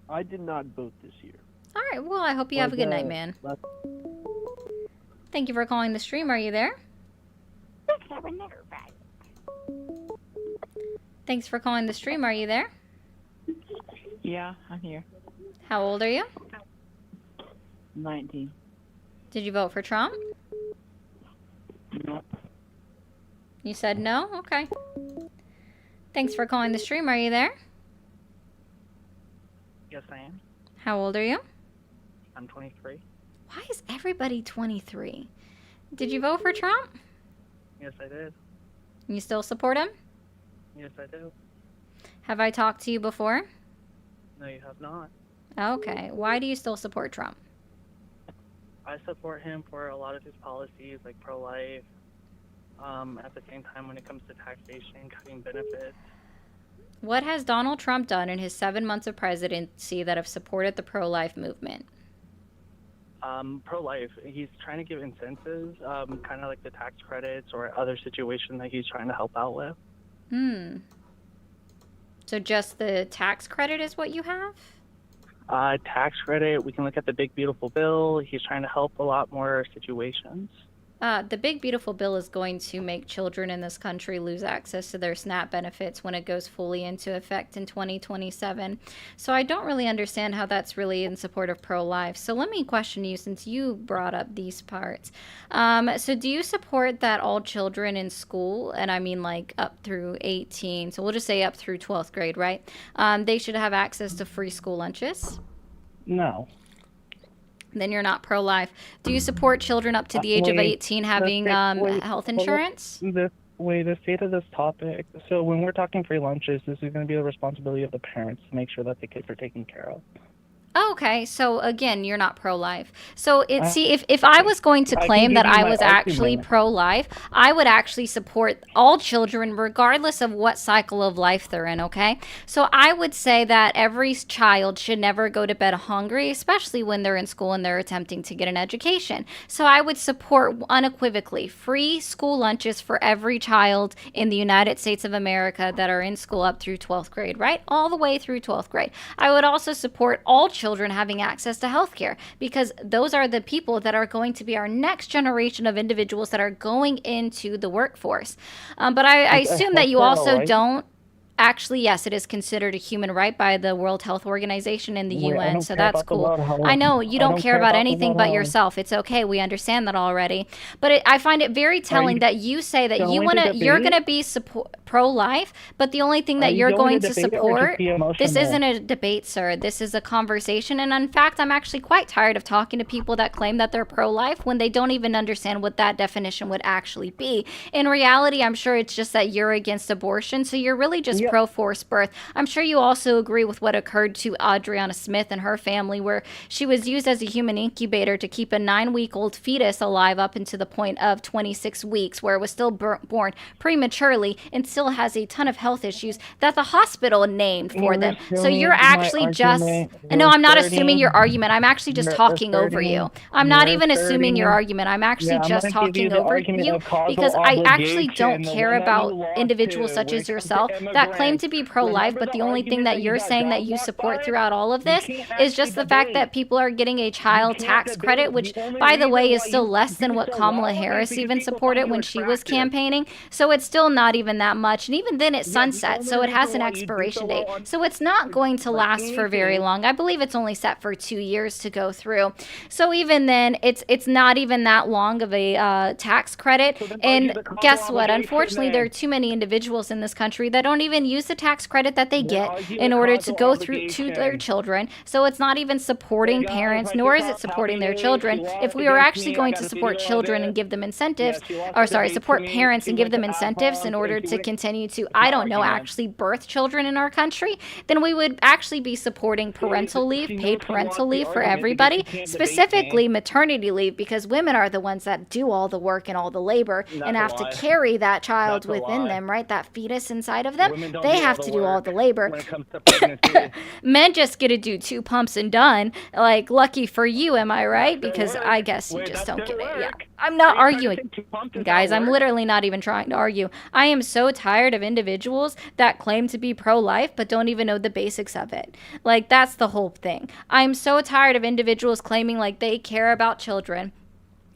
[SPEAKER 7] I did not vote this year.
[SPEAKER 1] All right. Well, I hope you have a good night, man. Thank you for calling the stream. Are you there? Thanks for calling the stream. Are you there?
[SPEAKER 3] Yeah, I'm here.
[SPEAKER 1] How old are you?
[SPEAKER 3] 19.
[SPEAKER 1] Did you vote for Trump?
[SPEAKER 3] No.
[SPEAKER 1] You said no? Okay. Thanks for calling the stream. Are you there?
[SPEAKER 3] Yes, I am.
[SPEAKER 1] How old are you?
[SPEAKER 3] I'm 23.
[SPEAKER 1] Why is everybody 23? Did you vote for Trump?
[SPEAKER 3] Yes, I did.
[SPEAKER 1] You still support him?
[SPEAKER 3] Yes, I do.
[SPEAKER 1] Have I talked to you before?
[SPEAKER 3] No, you have not.
[SPEAKER 1] Okay. Why do you still support Trump?
[SPEAKER 3] I support him for a lot of his policies, like pro-life. At the same time, when it comes to taxation, cutting benefits.
[SPEAKER 1] What has Donald Trump done in his 7 months of presidency that have supported the pro-life movement?
[SPEAKER 3] Pro-life, he's trying to give incentives, kind of like the tax credits or other situation that he's trying to help out with.
[SPEAKER 1] So just the tax credit is what you have?
[SPEAKER 3] Tax credit, we can look at the big beautiful bill. He's trying to help a lot more situations.
[SPEAKER 1] The big beautiful bill is going to make children in this country lose access to their SNAP benefits when it goes fully into effect in 2027. So I don't really understand how that's really in support of pro-life. So let me question you, since you brought up these parts. So do you support that all children in school, and I mean like up through 18, so we'll just say up through 12th grade, right? They should have access to free school lunches?
[SPEAKER 3] No.
[SPEAKER 1] Then you're not pro-life. Do you support children up to the age of 18 having health insurance?
[SPEAKER 3] The state of this topic. So when we're talking free lunches, this is going to be the responsibility of the parents to make sure that the kids are taken care of.
[SPEAKER 1] Oh, okay, so again, you're not pro-life. So if I was going to claim that I was actually pro-life, I would actually support all children regardless of what cycle of life they're in, okay? So I would say that every child should never go to bed hungry, especially when they're in school and they're attempting to get an education. So I would support unequivocally free school lunches for every child in the United States of America that are in school up through 12th grade, right? All the way through 12th grade. I would also support all children having access to health care, because those are the people that are going to be our next generation of individuals that are going into the workforce. But I assume that you also don't actually, yes, it is considered a human right by the World Health Organization and the UN, so that's cool. I know you don't care about anything but yourself. It's okay. We understand that already. But I find it very telling that you say that you're going to be pro-life, but the only thing that you're going to support, this
[SPEAKER 3] emotional?
[SPEAKER 1] isn't a debate, sir. This is a conversation. And in fact, I'm actually quite tired of talking to people that claim that they're pro-life when they don't even understand what that definition would actually be. In reality, I'm sure it's just that you're against abortion, so you're really just pro-forced birth. I'm sure you also agree with what occurred to Adriana Smith and her family, where she was used as a human incubator to keep a 9-week-old fetus alive up into the point of 26 weeks, where it was still born prematurely and still has a ton of health issues that the hospital named for them. So you're actually just... No, I'm not assuming your argument. I'm actually just talking over you. I'm not even assuming your argument. I'm actually just talking over you because I actually don't care about individuals such as yourself that claim to be pro-life, but the only thing that you're saying that you support throughout all of this is just the fact that people are getting a child tax credit, which, by the way, is still less than what Kamala Harris even supported when she was campaigning. So it's still not even that much. And even then it sunsets, so it has an expiration date. So it's not going to last for very long. I believe it's only set for 2 years to go through. So even then, it's not even that long of a tax credit. And guess what? Unfortunately, there are too many individuals in this country that don't even use the tax credit that they get in order to go through to their children. So it's not even supporting parents, nor is it supporting their children. If we were actually going to support children and give them incentives, or sorry, support parents and give them incentives in order to continue to, I don't know, actually birth children in our country, then we would actually be supporting parental leave, paid parental leave for everybody, specifically maternity leave, because women are the ones that do all the work and all the labor and have to carry that child within them, right? That fetus inside of them. They have to do all the labor. Men just get to do 2 pumps and done. Like, lucky for you, am I right? Because I guess you just don't get it. Yeah, I'm not arguing. Guys, I'm literally not even trying to argue. I am so tired of individuals that claim to be pro-life but don't even know the basics of it. Like, that's the whole thing. I'm so tired of individuals claiming like they care about children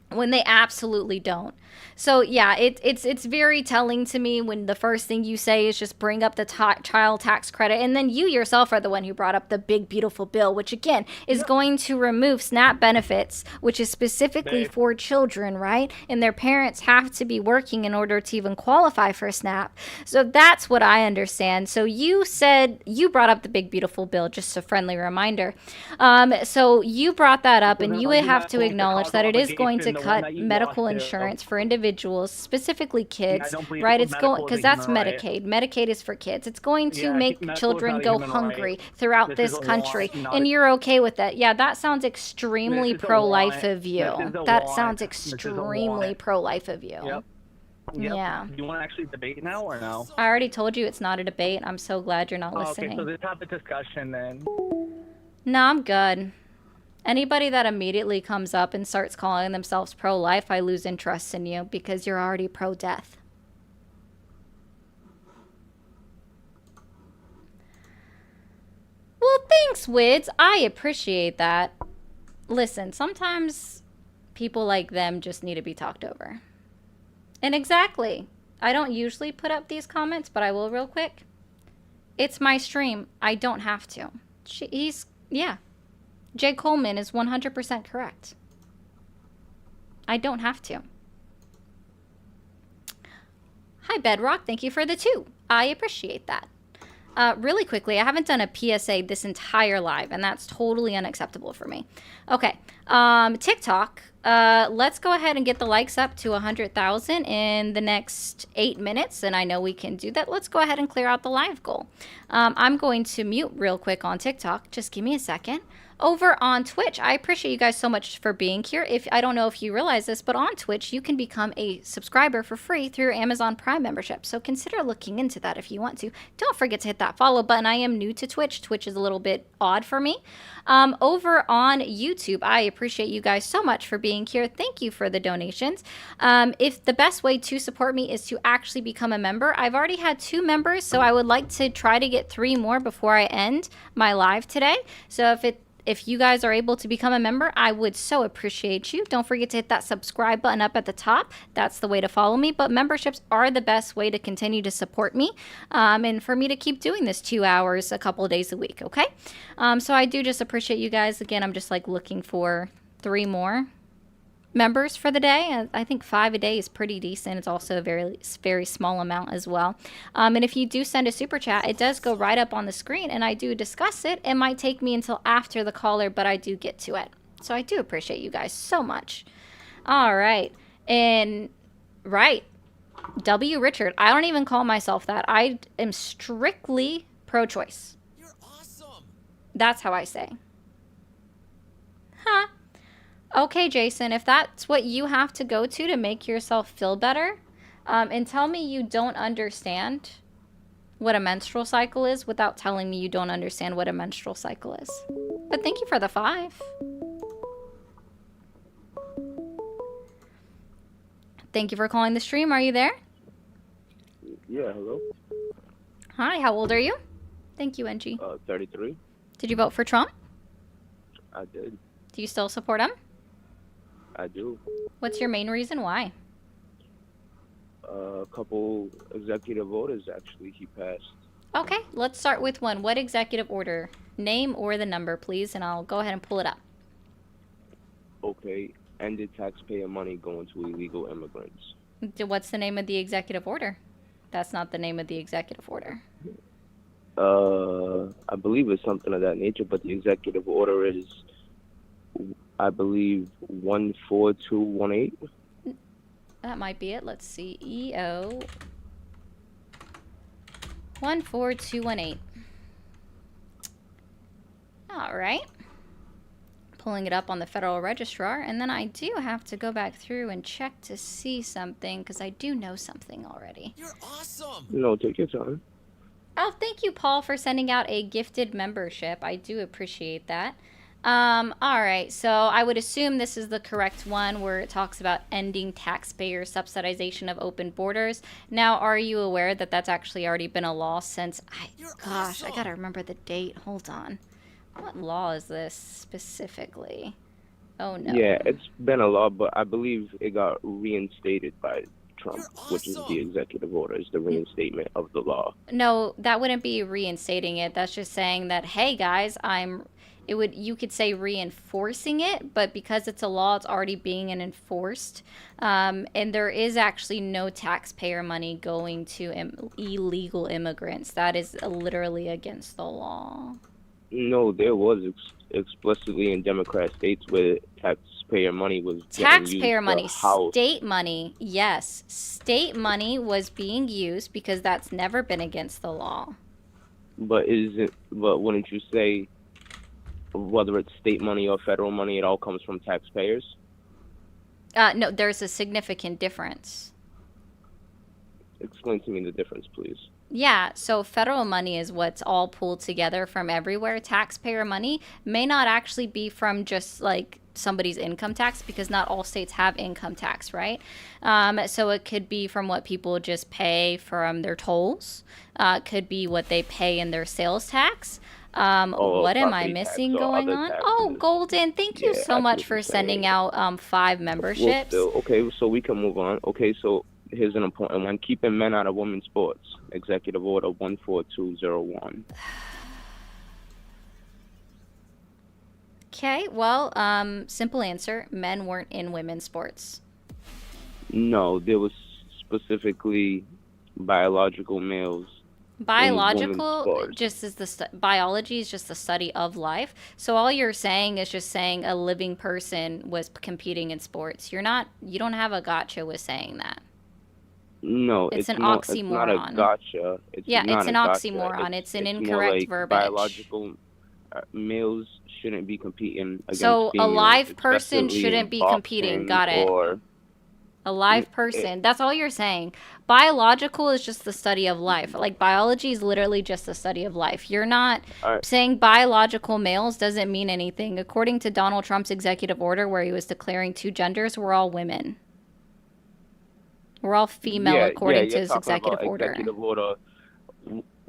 [SPEAKER 1] when they absolutely don't. So yeah, it's very telling to me when the first thing you say is just bring up the child tax credit, and then you yourself are the one who brought up the big beautiful bill, which again is going to remove SNAP benefits, which is specifically for children, right? And their parents have to be working in order to even qualify for SNAP. So that's what I understand. So you said you brought up the big beautiful bill, just a friendly reminder. So you brought that up, and you would have to acknowledge that it is going to cut medical insurance for individuals, specifically kids, right? It's going, because that's Medicaid. Medicaid is for kids. It's going to make children go hungry throughout this country, and you're okay with that. Yeah, that sounds extremely pro-life of you. That sounds extremely pro-life of you.
[SPEAKER 3] Yep.
[SPEAKER 1] Yeah.
[SPEAKER 3] Do you want to actually debate now or no?
[SPEAKER 1] I already told you it's not a debate. I'm so glad you're not
[SPEAKER 3] Okay,
[SPEAKER 1] listening.
[SPEAKER 3] so let's have a discussion then.
[SPEAKER 1] No, I'm good. Anybody that immediately comes up and starts calling themselves pro-life, I lose interest in you because you're already pro-death. Well, thanks, Wids. I appreciate that. Listen, sometimes people like them just need to be talked over. And exactly. I don't usually put up these comments, but I will real quick. It's my stream. I don't have to. Yeah. Jay Coleman is 100% correct. I don't have to. Hi, Bedrock. Thank you for the 2. I appreciate that. Really quickly, I haven't done a PSA this entire live, and that's totally unacceptable for me. Okay. TikTok. Let's go ahead and get the likes up to 100,000 in the next 8 minutes, and I know we can do that. Let's go ahead and clear out the live goal. I'm going to mute real quick on TikTok. Just give me a second. Over on Twitch, I appreciate you guys so much for being here. I don't know if you realize this, but on Twitch, you can become a subscriber for free through your Amazon Prime membership. So consider looking into that if you want to. Don't forget to hit that follow button. I am new to Twitch. Twitch is a little bit odd for me. Over on YouTube, I appreciate you guys so much for being here. Thank you for the donations. If the best way to support me is to actually become a member, I've already had 2 members, so I would like to try to get 3 more before I end my live today. So if you guys are able to become a member, I would so appreciate you. Don't forget to hit that subscribe button up at the top. That's the way to follow me. But memberships are the best way to continue to support me and for me to keep doing this 2 hours a couple of days a week, okay? So I do just appreciate you guys. Again, I'm just like looking for 3 more. members for the day. I think 5 a day is pretty decent. It's also a very small amount as well. And if you do send a super chat, it does go right up on the screen, and I do discuss it. It might take me until after the caller, but I do get to it. So I do appreciate you guys so much. All right. And right. W. Richard. I don't even call myself that. I am strictly pro-choice.
[SPEAKER 8] You're awesome.
[SPEAKER 1] That's how I say. Huh. Okay, Jason, if that's what you have to go to make yourself feel better, and tell me you don't understand what a menstrual cycle is without telling me you don't understand what a menstrual cycle is. But thank you for the 5. Thank you for calling the stream. Are you there?
[SPEAKER 9] Yeah, hello.
[SPEAKER 1] Hi, how old are you? Thank you, NG.
[SPEAKER 9] 33.
[SPEAKER 1] Did you vote for Trump?
[SPEAKER 9] I did.
[SPEAKER 1] Do you still support him?
[SPEAKER 9] I do.
[SPEAKER 1] What's your main reason why?
[SPEAKER 9] A couple executive orders, actually, he passed.
[SPEAKER 1] Okay, let's start with one. What executive order? Name or the number, please, and I'll go ahead and pull it up.
[SPEAKER 9] Okay, ended taxpayer money going to illegal immigrants.
[SPEAKER 1] What's the name of the executive order? That's not the name of the executive order.
[SPEAKER 9] I believe it's something of that nature, but the executive order is, I believe, 14218.
[SPEAKER 1] That might be it. Let's see. EO 14218. All right. Pulling it up on the Federal Registrar, and then I do have to go back through and check to see something because I do know something already.
[SPEAKER 8] You're awesome.
[SPEAKER 9] No, take your time.
[SPEAKER 1] Oh, thank you, Paul, for sending out a gifted membership. I do appreciate that. All right, so I would assume this is the correct one where it talks about ending taxpayer subsidization of open borders. Now, are you aware that that's actually already been a law since, gosh, I gotta remember the date. Hold on. What law is this specifically? Oh, no.
[SPEAKER 9] Yeah, it's been a law, but I believe it got reinstated by Trump, which is the executive order, is the reinstatement of the law.
[SPEAKER 1] No, that wouldn't be reinstating it. That's just saying that, hey, guys, you could say reinforcing it, but because it's a law, it's already being enforced. And there is actually no taxpayer money going to illegal immigrants. That is literally against the law.
[SPEAKER 9] No, there was explicitly in Democrat states where taxpayer money was getting
[SPEAKER 1] Taxpayer
[SPEAKER 9] used
[SPEAKER 1] money,
[SPEAKER 9] to house.
[SPEAKER 1] state money, yes. State money was being used because that's never been against the law.
[SPEAKER 9] But wouldn't you say whether it's state money or federal money, it all comes from taxpayers?
[SPEAKER 1] No, there's a significant difference.
[SPEAKER 9] Explain to me the difference, please.
[SPEAKER 1] Yeah, so federal money is what's all pulled together from everywhere. Taxpayer money may not actually be from just like somebody's income tax because not all states have income tax, right? So it could be from what people just pay from their tolls. Could be what they pay in their sales tax. What am I missing going on? Oh, Golden, thank you so much for sending out 5 memberships.
[SPEAKER 9] Okay, so we can move on. Okay, so here's an important one. Keeping men out of women's sports. Executive Order 14201.
[SPEAKER 1] Okay, well, simple answer. Men weren't in women's sports.
[SPEAKER 9] No, there was specifically biological males.
[SPEAKER 1] Biological just is biology is just the study of life. So all you're saying is just saying a living person was competing in sports. You don't have a gotcha with saying that.
[SPEAKER 9] No,
[SPEAKER 1] it's an
[SPEAKER 9] oxymoron.
[SPEAKER 1] oxymoron.
[SPEAKER 9] It's not a gotcha.
[SPEAKER 1] It's an oxymoron. It's an incorrect verbiage.
[SPEAKER 9] Biological males shouldn't be competing against
[SPEAKER 1] So
[SPEAKER 9] females,
[SPEAKER 1] a live person
[SPEAKER 9] especially
[SPEAKER 1] shouldn't be
[SPEAKER 9] boxing
[SPEAKER 1] competing. Got it.
[SPEAKER 9] Or
[SPEAKER 1] a live person. That's all you're saying. Biological is just the study of life. Like biology is literally just the study of life. You're not saying biological males doesn't mean anything. According to Donald Trump's executive order where he was declaring 2 genders, we're all women. We're all female according to his executive order.
[SPEAKER 9] Executive Order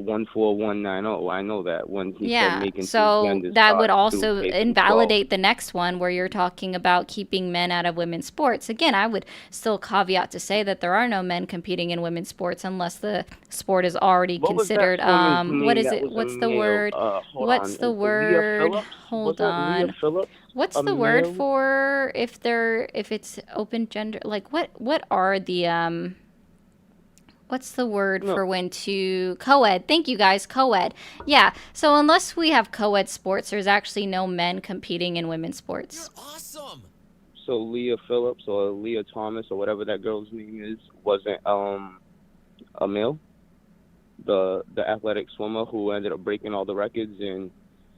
[SPEAKER 9] 14190. I know that when he said
[SPEAKER 1] Yeah,
[SPEAKER 9] making
[SPEAKER 1] so
[SPEAKER 9] transgenders
[SPEAKER 1] that would
[SPEAKER 9] start
[SPEAKER 1] also
[SPEAKER 9] through K through 12.
[SPEAKER 1] invalidate the next one where you're talking about keeping men out of women's sports. Again, I would still caveat to say that there are no men competing in women's sports unless the sport is already
[SPEAKER 9] What was that
[SPEAKER 1] considered
[SPEAKER 9] woman's
[SPEAKER 1] what
[SPEAKER 9] name
[SPEAKER 1] is
[SPEAKER 9] that
[SPEAKER 1] it?
[SPEAKER 9] was a
[SPEAKER 1] What's the
[SPEAKER 9] male?
[SPEAKER 1] word?
[SPEAKER 9] Hold
[SPEAKER 1] What's
[SPEAKER 9] on.
[SPEAKER 1] the
[SPEAKER 9] Leah
[SPEAKER 1] word?
[SPEAKER 9] Phillips? Was
[SPEAKER 1] Hold
[SPEAKER 9] that Leah
[SPEAKER 1] on.
[SPEAKER 9] Phillips?
[SPEAKER 1] What's
[SPEAKER 9] A
[SPEAKER 1] the word
[SPEAKER 9] male?
[SPEAKER 1] for if it's open gender? Like what are the what's the word
[SPEAKER 9] No.
[SPEAKER 1] for when to co-ed? Thank you guys, co-ed. Yeah. So unless we have co-ed sports, there's actually no men competing in women's sports.
[SPEAKER 8] You're awesome.
[SPEAKER 9] So Leah Phillips or Leah Thomas or whatever that girl's name is wasn't a male. The athletic swimmer who ended up breaking all the records and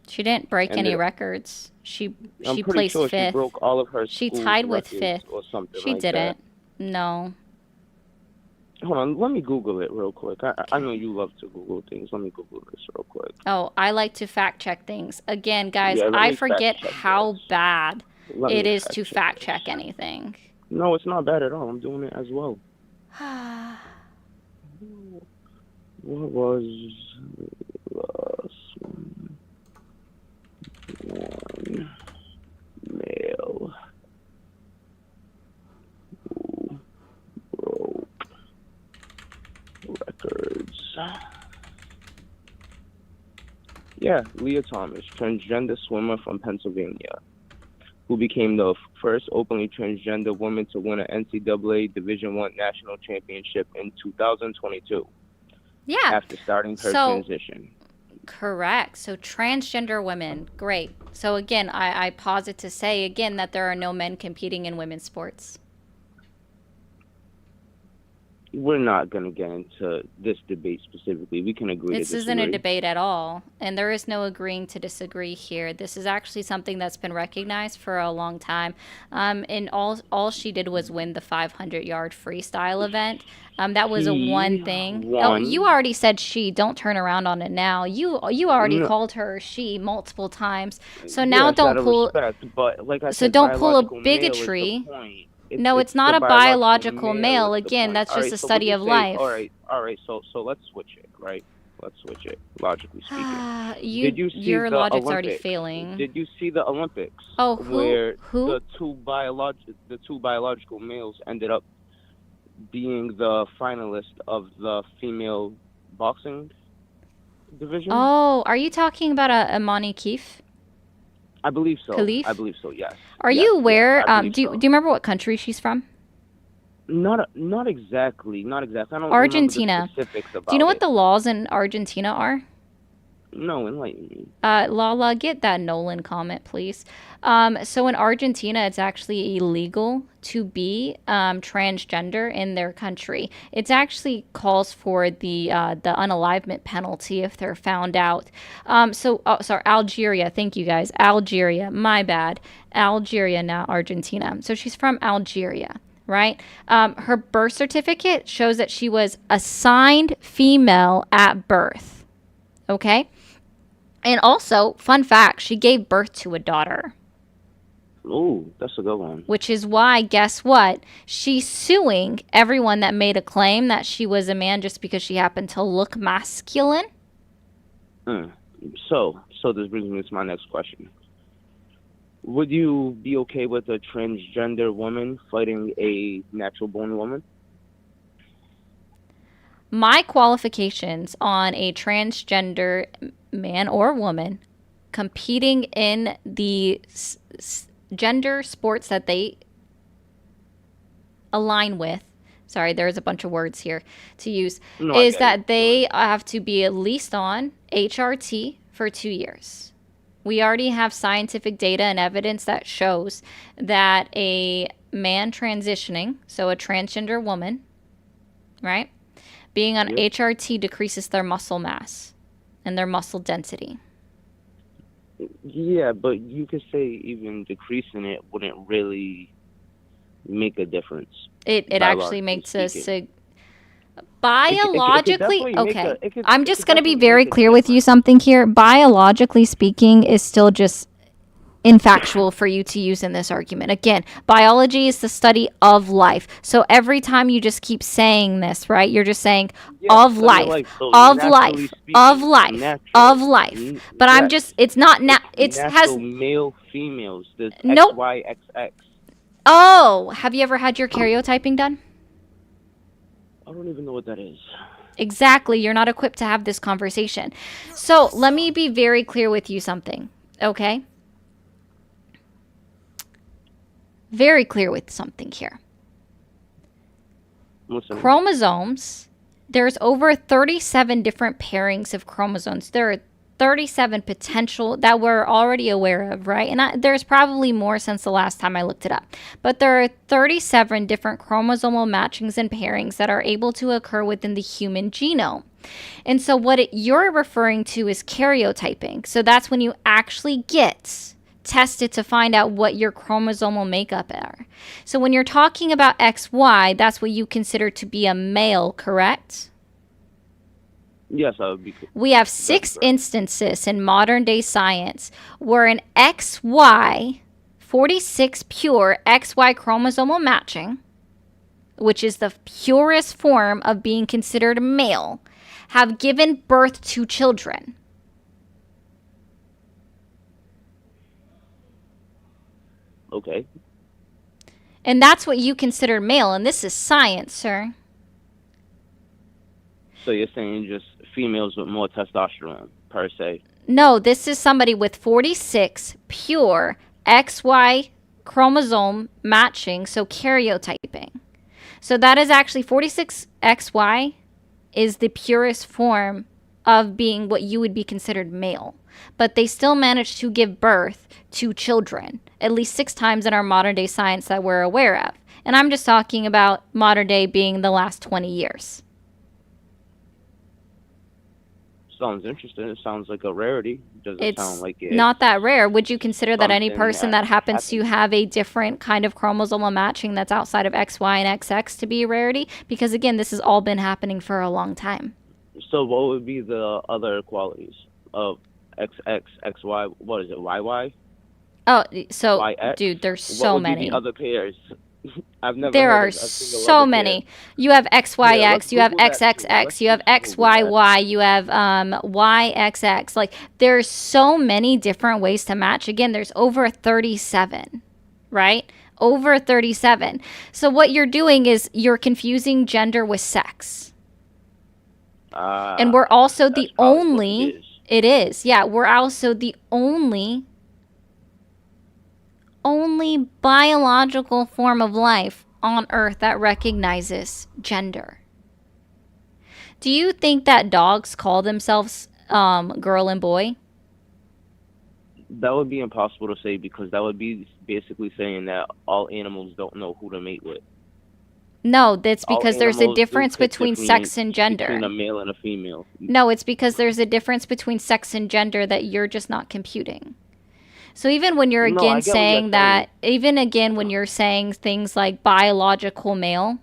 [SPEAKER 1] She didn't break any
[SPEAKER 9] ended up,
[SPEAKER 1] records. She
[SPEAKER 9] I'm pretty
[SPEAKER 1] placed
[SPEAKER 9] sure she
[SPEAKER 1] fifth.
[SPEAKER 9] broke all of her
[SPEAKER 1] She
[SPEAKER 9] school's
[SPEAKER 1] tied with
[SPEAKER 9] records
[SPEAKER 1] fifth.
[SPEAKER 9] or something
[SPEAKER 1] She
[SPEAKER 9] like
[SPEAKER 1] didn't. No.
[SPEAKER 9] that. Hold on, let me Google it real quick. I know you love to Google things. Let me Google this real quick.
[SPEAKER 1] Oh, I like to fact check things. Again, guys,
[SPEAKER 9] Yeah, let
[SPEAKER 1] I
[SPEAKER 9] me
[SPEAKER 1] forget
[SPEAKER 9] fact check
[SPEAKER 1] how
[SPEAKER 9] this.
[SPEAKER 1] bad
[SPEAKER 9] Let
[SPEAKER 1] it
[SPEAKER 9] me
[SPEAKER 1] is to
[SPEAKER 9] check
[SPEAKER 1] fact
[SPEAKER 9] this.
[SPEAKER 1] check anything.
[SPEAKER 9] No, it's not bad at all. I'm doing it as well. What was one male who broke records? Yeah, Leah Thomas, transgender swimmer from Pennsylvania, who became the first openly transgender woman to win an NCAA Division I national championship in 2022
[SPEAKER 1] Yeah.
[SPEAKER 9] after starting her
[SPEAKER 1] So-
[SPEAKER 9] transition.
[SPEAKER 1] Correct. So transgender women. Great. So again, I pause it to say again that there are no men competing in women's sports.
[SPEAKER 9] We're not going to get into this debate specifically. We can agree
[SPEAKER 1] This
[SPEAKER 9] to
[SPEAKER 1] isn't a
[SPEAKER 9] disagree.
[SPEAKER 1] debate at all, and there is no agreeing to disagree here. This is actually something that's been recognized for a long time. And all she did was win the 500-yard freestyle event. That was a one thing. Oh,
[SPEAKER 9] won.
[SPEAKER 1] you already said she. Don't turn around on it now. You already
[SPEAKER 9] No.
[SPEAKER 1] called her she multiple times. So now
[SPEAKER 9] Yes, out
[SPEAKER 1] don't
[SPEAKER 9] of
[SPEAKER 1] pull.
[SPEAKER 9] respect, but like I
[SPEAKER 1] So
[SPEAKER 9] said,
[SPEAKER 1] don't pull a
[SPEAKER 9] biological male is the
[SPEAKER 1] bigotry.
[SPEAKER 9] point.
[SPEAKER 1] No, it's not
[SPEAKER 9] the
[SPEAKER 1] a biological male.
[SPEAKER 9] is the
[SPEAKER 1] Again,
[SPEAKER 9] point.
[SPEAKER 1] that's
[SPEAKER 9] All
[SPEAKER 1] just
[SPEAKER 9] right,
[SPEAKER 1] a
[SPEAKER 9] so
[SPEAKER 1] study
[SPEAKER 9] would you
[SPEAKER 1] of
[SPEAKER 9] say-
[SPEAKER 1] life.
[SPEAKER 9] All right. So let's switch it, right? Let's switch it, logically speaking. Did you see
[SPEAKER 1] Your
[SPEAKER 9] the
[SPEAKER 1] logic's already
[SPEAKER 9] Olympics?
[SPEAKER 1] failing.
[SPEAKER 9] Did you see the Olympics?
[SPEAKER 1] Oh,
[SPEAKER 9] where
[SPEAKER 1] who?
[SPEAKER 9] the two biological males ended up being the finalist of the female boxing division?
[SPEAKER 1] Oh, are you talking about Amani Keefe?
[SPEAKER 9] I believe so.
[SPEAKER 1] Khalif?
[SPEAKER 9] I believe so. Yes.
[SPEAKER 1] Are
[SPEAKER 9] Yes,
[SPEAKER 1] you
[SPEAKER 9] yes,
[SPEAKER 1] aware?
[SPEAKER 9] I believe
[SPEAKER 1] Do you remember what country she's from?
[SPEAKER 9] Not exactly. Not exactly. I don't
[SPEAKER 1] Argentina.
[SPEAKER 9] remember the specifics about
[SPEAKER 1] Do you know what
[SPEAKER 9] it.
[SPEAKER 1] the laws in Argentina are?
[SPEAKER 9] No, enlighten me.
[SPEAKER 1] Lala, get that Nolan comment, please. So in Argentina, it's actually illegal to be transgender in their country. It actually calls for the unalivement penalty if they're found out. Sorry, Algeria. Thank you, guys. Algeria. My bad. Algeria, not Argentina. So she's from Algeria. Right? Her birth certificate shows that she was assigned female at birth. Okay? And also, fun fact, she gave birth to a daughter.
[SPEAKER 9] Ooh, that's a good one.
[SPEAKER 1] Which is why, guess what? She's suing everyone that made a claim that she was a man just because she happened to look masculine.
[SPEAKER 9] So this brings me to my next question. Would you be okay with a transgender woman fighting a natural-born woman?
[SPEAKER 1] My qualifications on a transgender man or woman competing in the gender sports that they align with, sorry, there's a bunch of words here to use,
[SPEAKER 9] No, I
[SPEAKER 1] is
[SPEAKER 9] get
[SPEAKER 1] that
[SPEAKER 9] it.
[SPEAKER 1] they have to be at least on HRT for 2 years. We already have scientific data and evidence that shows that a man transitioning, so a transgender woman, right, being on
[SPEAKER 9] Yep.
[SPEAKER 1] HRT decreases their muscle mass and their muscle density.
[SPEAKER 9] Yeah, but you could say even decreasing it wouldn't really make a difference.
[SPEAKER 1] It actually
[SPEAKER 9] biologically
[SPEAKER 1] makes
[SPEAKER 9] speaking.
[SPEAKER 1] biologically
[SPEAKER 9] definitely make
[SPEAKER 1] okay.
[SPEAKER 9] I'm
[SPEAKER 1] I'm
[SPEAKER 9] just
[SPEAKER 1] just going to be very clear with you something here. Biologically speaking is still just infactual for you to use in this argument. Again, biology is the study of life. So every time you just keep saying this, right? You're just saying of life,
[SPEAKER 9] So
[SPEAKER 1] of
[SPEAKER 9] naturally
[SPEAKER 1] life,
[SPEAKER 9] speaking,
[SPEAKER 1] of life,
[SPEAKER 9] natural.
[SPEAKER 1] of life. But I'm
[SPEAKER 9] Yes.
[SPEAKER 1] just, it's not now.
[SPEAKER 9] It's
[SPEAKER 1] It
[SPEAKER 9] natural
[SPEAKER 1] has
[SPEAKER 9] male, females. There's
[SPEAKER 1] nope.
[SPEAKER 9] XYXX.
[SPEAKER 1] Oh, have you ever had your karyotyping done?
[SPEAKER 9] I don't even know what that is.
[SPEAKER 1] Exactly. You're not equipped to have this conversation. So let me be very clear with you something, okay? Very clear with something here.
[SPEAKER 9] Listen.
[SPEAKER 1] Chromosomes, there's over 37 different pairings of chromosomes. There are 37 potential that we're already aware of, right? And there's probably more since the last time I looked it up. But there are 37 different chromosomal matchings and pairings that are able to occur within the human genome. And so what you're referring to is karyotyping. So that's when you actually get tested to find out what your chromosomal makeup are. So when you're talking about XY, that's what you consider to be a male, correct?
[SPEAKER 9] Yes, I would be.
[SPEAKER 1] We have 6 instances in modern day science where an XY, 46 pure XY chromosomal matching, which is the purest form of being considered male, have given birth to children.
[SPEAKER 9] Okay.
[SPEAKER 1] And that's what you consider male, and this is science, sir.
[SPEAKER 9] So you're saying just females with more testosterone, per se?
[SPEAKER 1] No, this is somebody with 46 pure XY chromosome matching, so karyotyping. So that is actually 46 XY is the purest form of being what you would be considered male. But they still managed to give birth to children, at least 6 times in our modern day science that we're aware of. And I'm just talking about modern day being the last 20 years.
[SPEAKER 9] Sounds interesting. It sounds like a rarity. Doesn't sound like it.
[SPEAKER 1] Not that rare. Would you consider that any
[SPEAKER 9] something
[SPEAKER 1] person
[SPEAKER 9] that
[SPEAKER 1] that happens to have a different kind of chromosomal matching that's outside of XY and XX to be a rarity? Because again, this has all been happening for a long time.
[SPEAKER 9] So what would be the other qualities of XX, XY? What is it? YY?
[SPEAKER 1] Oh, so
[SPEAKER 9] YX?
[SPEAKER 1] dude, there's
[SPEAKER 9] What
[SPEAKER 1] so
[SPEAKER 9] would
[SPEAKER 1] many.
[SPEAKER 9] be the other pairs? I've never
[SPEAKER 1] There
[SPEAKER 9] heard
[SPEAKER 1] are
[SPEAKER 9] of a single
[SPEAKER 1] so
[SPEAKER 9] other
[SPEAKER 1] many.
[SPEAKER 9] pair.
[SPEAKER 1] You have XYX,
[SPEAKER 9] Yeah, let's
[SPEAKER 1] you have
[SPEAKER 9] Google that too.
[SPEAKER 1] XXX,
[SPEAKER 9] Let's
[SPEAKER 1] you have
[SPEAKER 9] just Google that.
[SPEAKER 1] XYY, you have YXX. Like there's so many different ways to match. Again, there's over 37, right? Over 37. So what you're doing is you're confusing gender with sex. And we're also the
[SPEAKER 9] that's probably what
[SPEAKER 1] only it is. Yeah, we're also the only biological form of life on Earth that recognizes gender. Do you think that dogs call themselves girl and boy?
[SPEAKER 9] That would be impossible to say because that would be basically saying that all animals don't know who to mate with.
[SPEAKER 1] No, that's
[SPEAKER 9] All
[SPEAKER 1] because there's a
[SPEAKER 9] animals do
[SPEAKER 1] difference
[SPEAKER 9] pick
[SPEAKER 1] between sex and gender.
[SPEAKER 9] Between a male and a female.
[SPEAKER 1] No, it's because there's a difference between sex and gender that you're just not computing. So even when you're
[SPEAKER 9] No, I
[SPEAKER 1] again
[SPEAKER 9] get what you're
[SPEAKER 1] saying that, even again when you're saying things like biological male,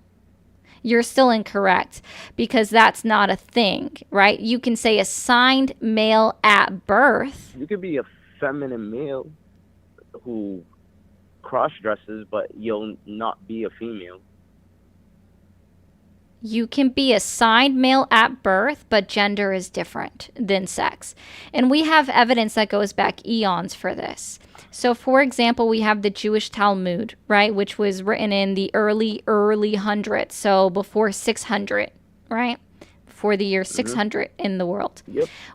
[SPEAKER 1] you're still incorrect because that's not a thing, right? You can say assigned male at birth.
[SPEAKER 9] You could be a feminine male who cross dresses, but you'll not be a female.
[SPEAKER 1] You can be assigned male at birth, but gender is different than sex. And we have evidence that goes back eons for this. So, for example, we have the Jewish Talmud, right, which was written in the early hundreds, so before 600, right? Before the year 600 in the world,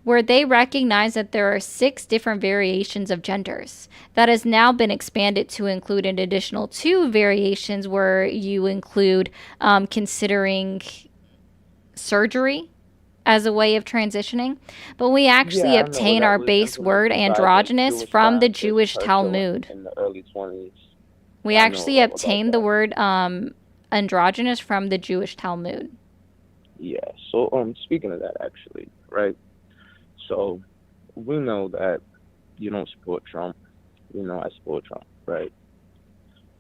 [SPEAKER 1] where they recognize that there are 6 different variations of genders. That has now been expanded to include an additional 2 variations where you include considering surgery as a way of transitioning. But we actually obtain our base word androgynous from the Jewish Talmud.
[SPEAKER 9] In the early 20s.
[SPEAKER 1] We actually obtained the word androgynous from the Jewish Talmud.
[SPEAKER 9] Yeah, so speaking of that actually, right? So we know that you don't support Trump. You know I support Trump, right?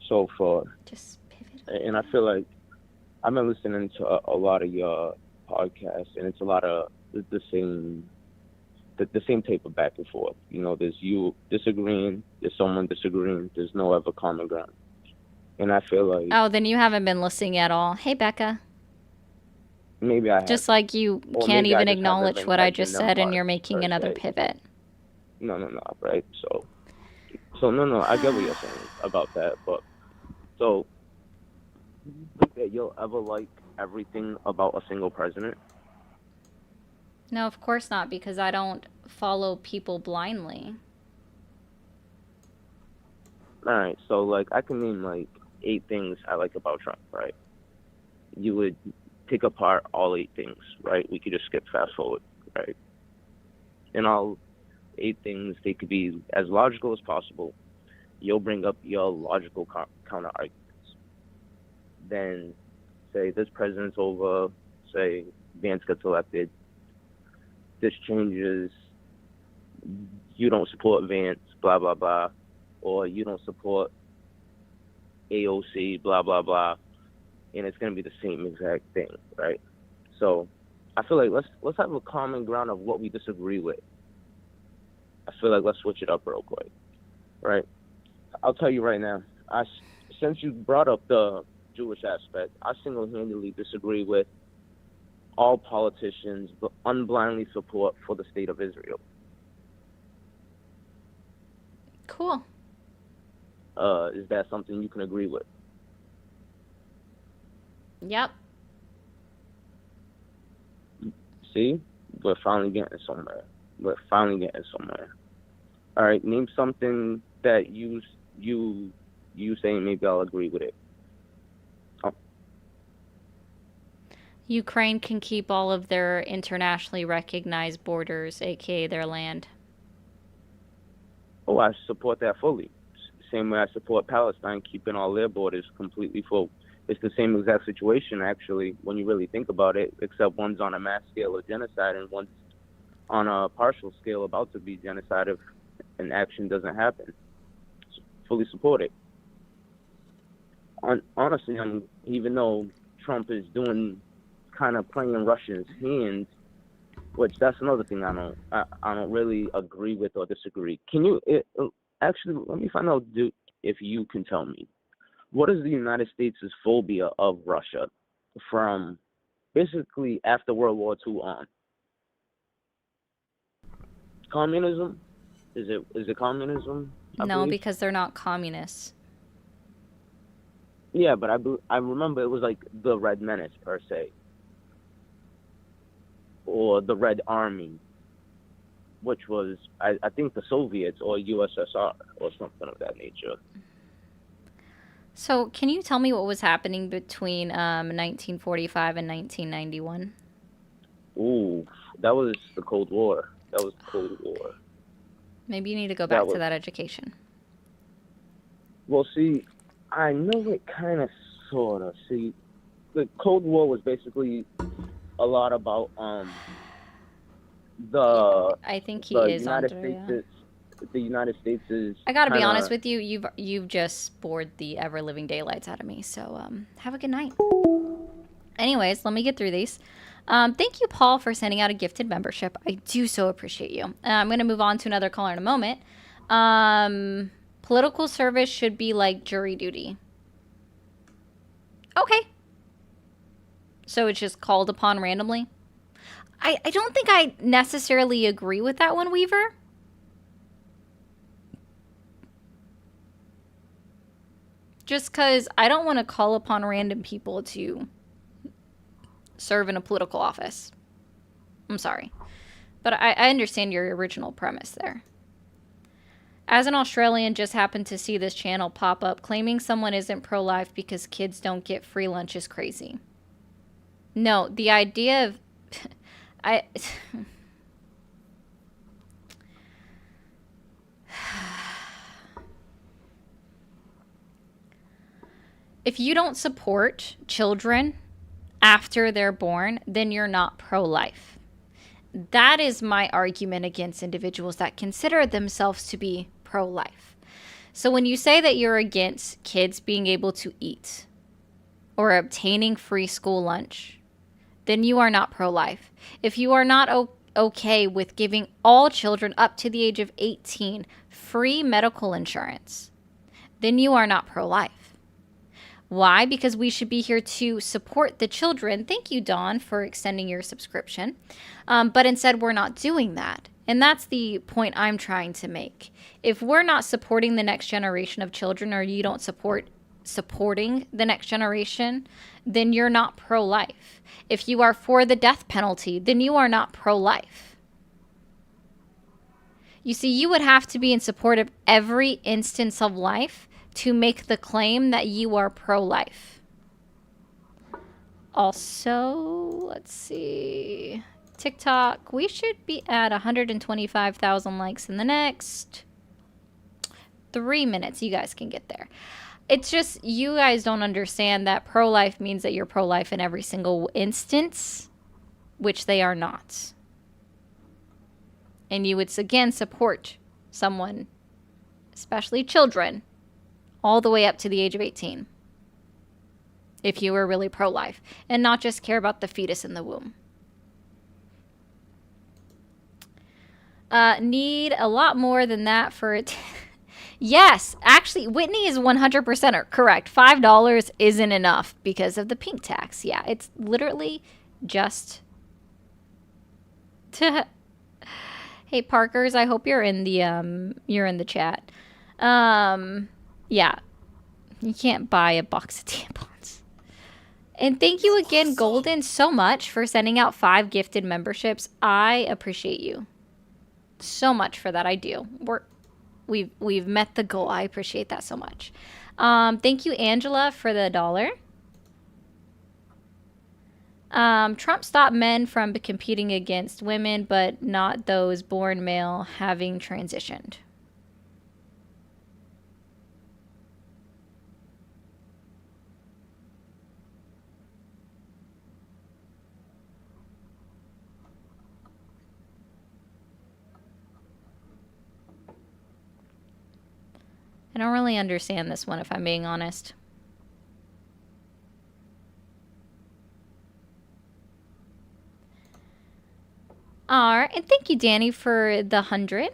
[SPEAKER 9] So and I feel like I've been listening to a lot of your podcasts and it's a lot of the same the same type of back and forth. You know, there's you disagreeing, there's someone disagreeing, there's no ever common ground. And I feel like
[SPEAKER 1] Oh, then you haven't been listening at all. Hey, Becca.
[SPEAKER 9] maybe I have,
[SPEAKER 1] Just like you
[SPEAKER 9] or
[SPEAKER 1] can't
[SPEAKER 9] maybe I
[SPEAKER 1] even
[SPEAKER 9] just haven't
[SPEAKER 1] acknowledge
[SPEAKER 9] been
[SPEAKER 1] what I
[SPEAKER 9] catching
[SPEAKER 1] just
[SPEAKER 9] them
[SPEAKER 1] said and
[SPEAKER 9] parts,
[SPEAKER 1] you're making
[SPEAKER 9] per
[SPEAKER 1] another
[SPEAKER 9] se.
[SPEAKER 1] pivot.
[SPEAKER 9] No, right? So no, I get what you're saying about that, but so do you think that you'll ever like everything about a single president?
[SPEAKER 1] No, of course not, because I don't follow people blindly.
[SPEAKER 9] All right, so like I can name like 8 things I like about Trump, right? You would pick apart all 8 things, right? We could just skip fast forward, right? And all 8 things, they could be as logical as possible. You'll bring up your logical counter arguments. Then say this president's over, say Vance gets elected, this changes, you don't support Vance, blah, blah, blah, or you don't support AOC, blah, blah, blah, and it's going to be the same exact thing, right? So I feel like let's have a common ground of what we disagree with. I feel like let's switch it up real quick, right? I'll tell you right now, since you brought up the Jewish aspect, I single-handedly disagree with all politicians but unblindly support for the state of Israel.
[SPEAKER 1] Cool.
[SPEAKER 9] Is that something you can agree with?
[SPEAKER 1] Yep.
[SPEAKER 9] See, we're finally getting somewhere. All right, name something that you saying maybe I'll agree with it.
[SPEAKER 1] Ukraine can keep all of their internationally recognized borders, aka their land.
[SPEAKER 9] Oh, I support that fully. Same way I support Palestine keeping all their borders completely full. It's the same exact situation, actually, when you really think about it, except one's on a mass scale of genocide and one's on a partial scale about to be genocide if an action doesn't happen. Fully support it. Honestly, even though Trump is doing kind of playing Russia's hands, which that's another thing I don't really agree with or disagree. Can you actually let me find out if you can tell me what is the United States' phobia of Russia from basically after World War II on? Communism? Is it communism? I
[SPEAKER 1] No,
[SPEAKER 9] believe?
[SPEAKER 1] because they're not communists.
[SPEAKER 9] Yeah, but I remember it was like the Red Menace per se, or the Red Army, which was I think the Soviets or USSR or something of that nature.
[SPEAKER 1] So, can you tell me what was happening between 1945 and 1991?
[SPEAKER 9] Ooh, that was the Cold War.
[SPEAKER 1] Maybe you need to go back to that education.
[SPEAKER 9] Well, see, I know it kind of, sort of. See, the Cold War was basically a lot about
[SPEAKER 1] I think he
[SPEAKER 9] the
[SPEAKER 1] is,
[SPEAKER 9] United
[SPEAKER 1] Andrea.
[SPEAKER 9] States. The United States is.
[SPEAKER 1] I gotta be
[SPEAKER 9] kinda-
[SPEAKER 1] honest with you. You've just bored the ever living daylights out of me. So have a good night. Anyways, let me get through these. Thank you, Paul, for sending out a gifted membership. I do so appreciate you. I'm gonna move on to another caller in a moment. Political service should be like jury duty. Okay. So it's just called upon randomly. I don't think I necessarily agree with that one, Weaver. Just because I don't want to call upon random people to serve in a political office. I'm sorry. But I understand your original premise there. As an Australian, just happened to see this channel pop up. Claiming someone isn't pro-life because kids don't get free lunch is crazy. No, the idea of... If you don't support children after they're born, then you're not pro-life. That is my argument against individuals that consider themselves to be pro-life. So when you say that you're against kids being able to eat or obtaining free school lunch, then you are not pro-life. If you are not okay with giving all children up to the age of 18 free medical insurance, then you are not pro-life. Why? Because we should be here to support the children. Thank you, Dawn, for extending your subscription. But instead, we're not doing that. And that's the point I'm trying to make. If we're not supporting the next generation of children, or you don't support supporting the next generation, then you're not pro-life. If you are for the death penalty, then you are not pro-life. You see, you would have to be in support of every instance of life to make the claim that you are pro-life. Also, let's see. TikTok, we should be at 125,000 likes in the next 3 minutes. You guys can get there. It's just, you guys don't understand that pro-life means that you're pro-life in every single instance, which they are not. And you would, again, support someone, especially children, all the way up to the age of 18. If you were really pro-life. And not just care about the fetus in the womb. Need a lot more than that for it. Yes, actually, Whitney is 100% correct. $5 isn't enough because of the pink tax. Yeah, it's literally just... Hey, Parkers, I hope you're in the chat. Yeah. You can't buy a box of tampons. And thank you again, Golden, so much for sending out 5 gifted memberships. I appreciate you so much for that. I do. We've met the goal. I appreciate that so much. Thank you, Angela, for the $1. Trump stopped men from competing against women, but not those born male having transitioned. I don't really understand this one, if I'm being honest. Alright, and thank you, Danny, for the 100.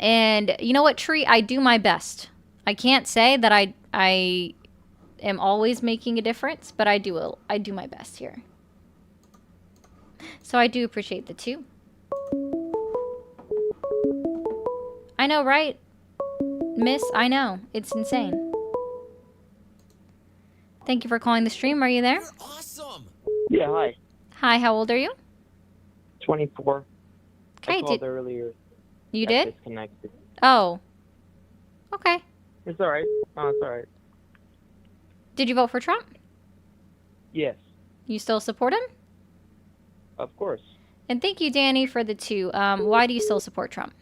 [SPEAKER 1] And you know what, Tree? I do my best. I can't say that I am always making a difference, but I do my best here. So I do appreciate the 2. I know, right? Miss, I know. It's insane. Thank you for calling the stream. Are you there?
[SPEAKER 8] You're awesome.
[SPEAKER 10] Yeah, hi.
[SPEAKER 1] Hi, how old are you?
[SPEAKER 10] 24.
[SPEAKER 1] Okay,
[SPEAKER 10] I called earlier.
[SPEAKER 1] You did?
[SPEAKER 10] Disconnected.
[SPEAKER 1] Oh. Okay.
[SPEAKER 10] It's alright. No, it's alright.
[SPEAKER 1] Did you vote for Trump?
[SPEAKER 10] Yes,
[SPEAKER 1] You still support him?
[SPEAKER 10] of course.
[SPEAKER 1] And thank you, Danny, for the 2. Why do you still support Trump?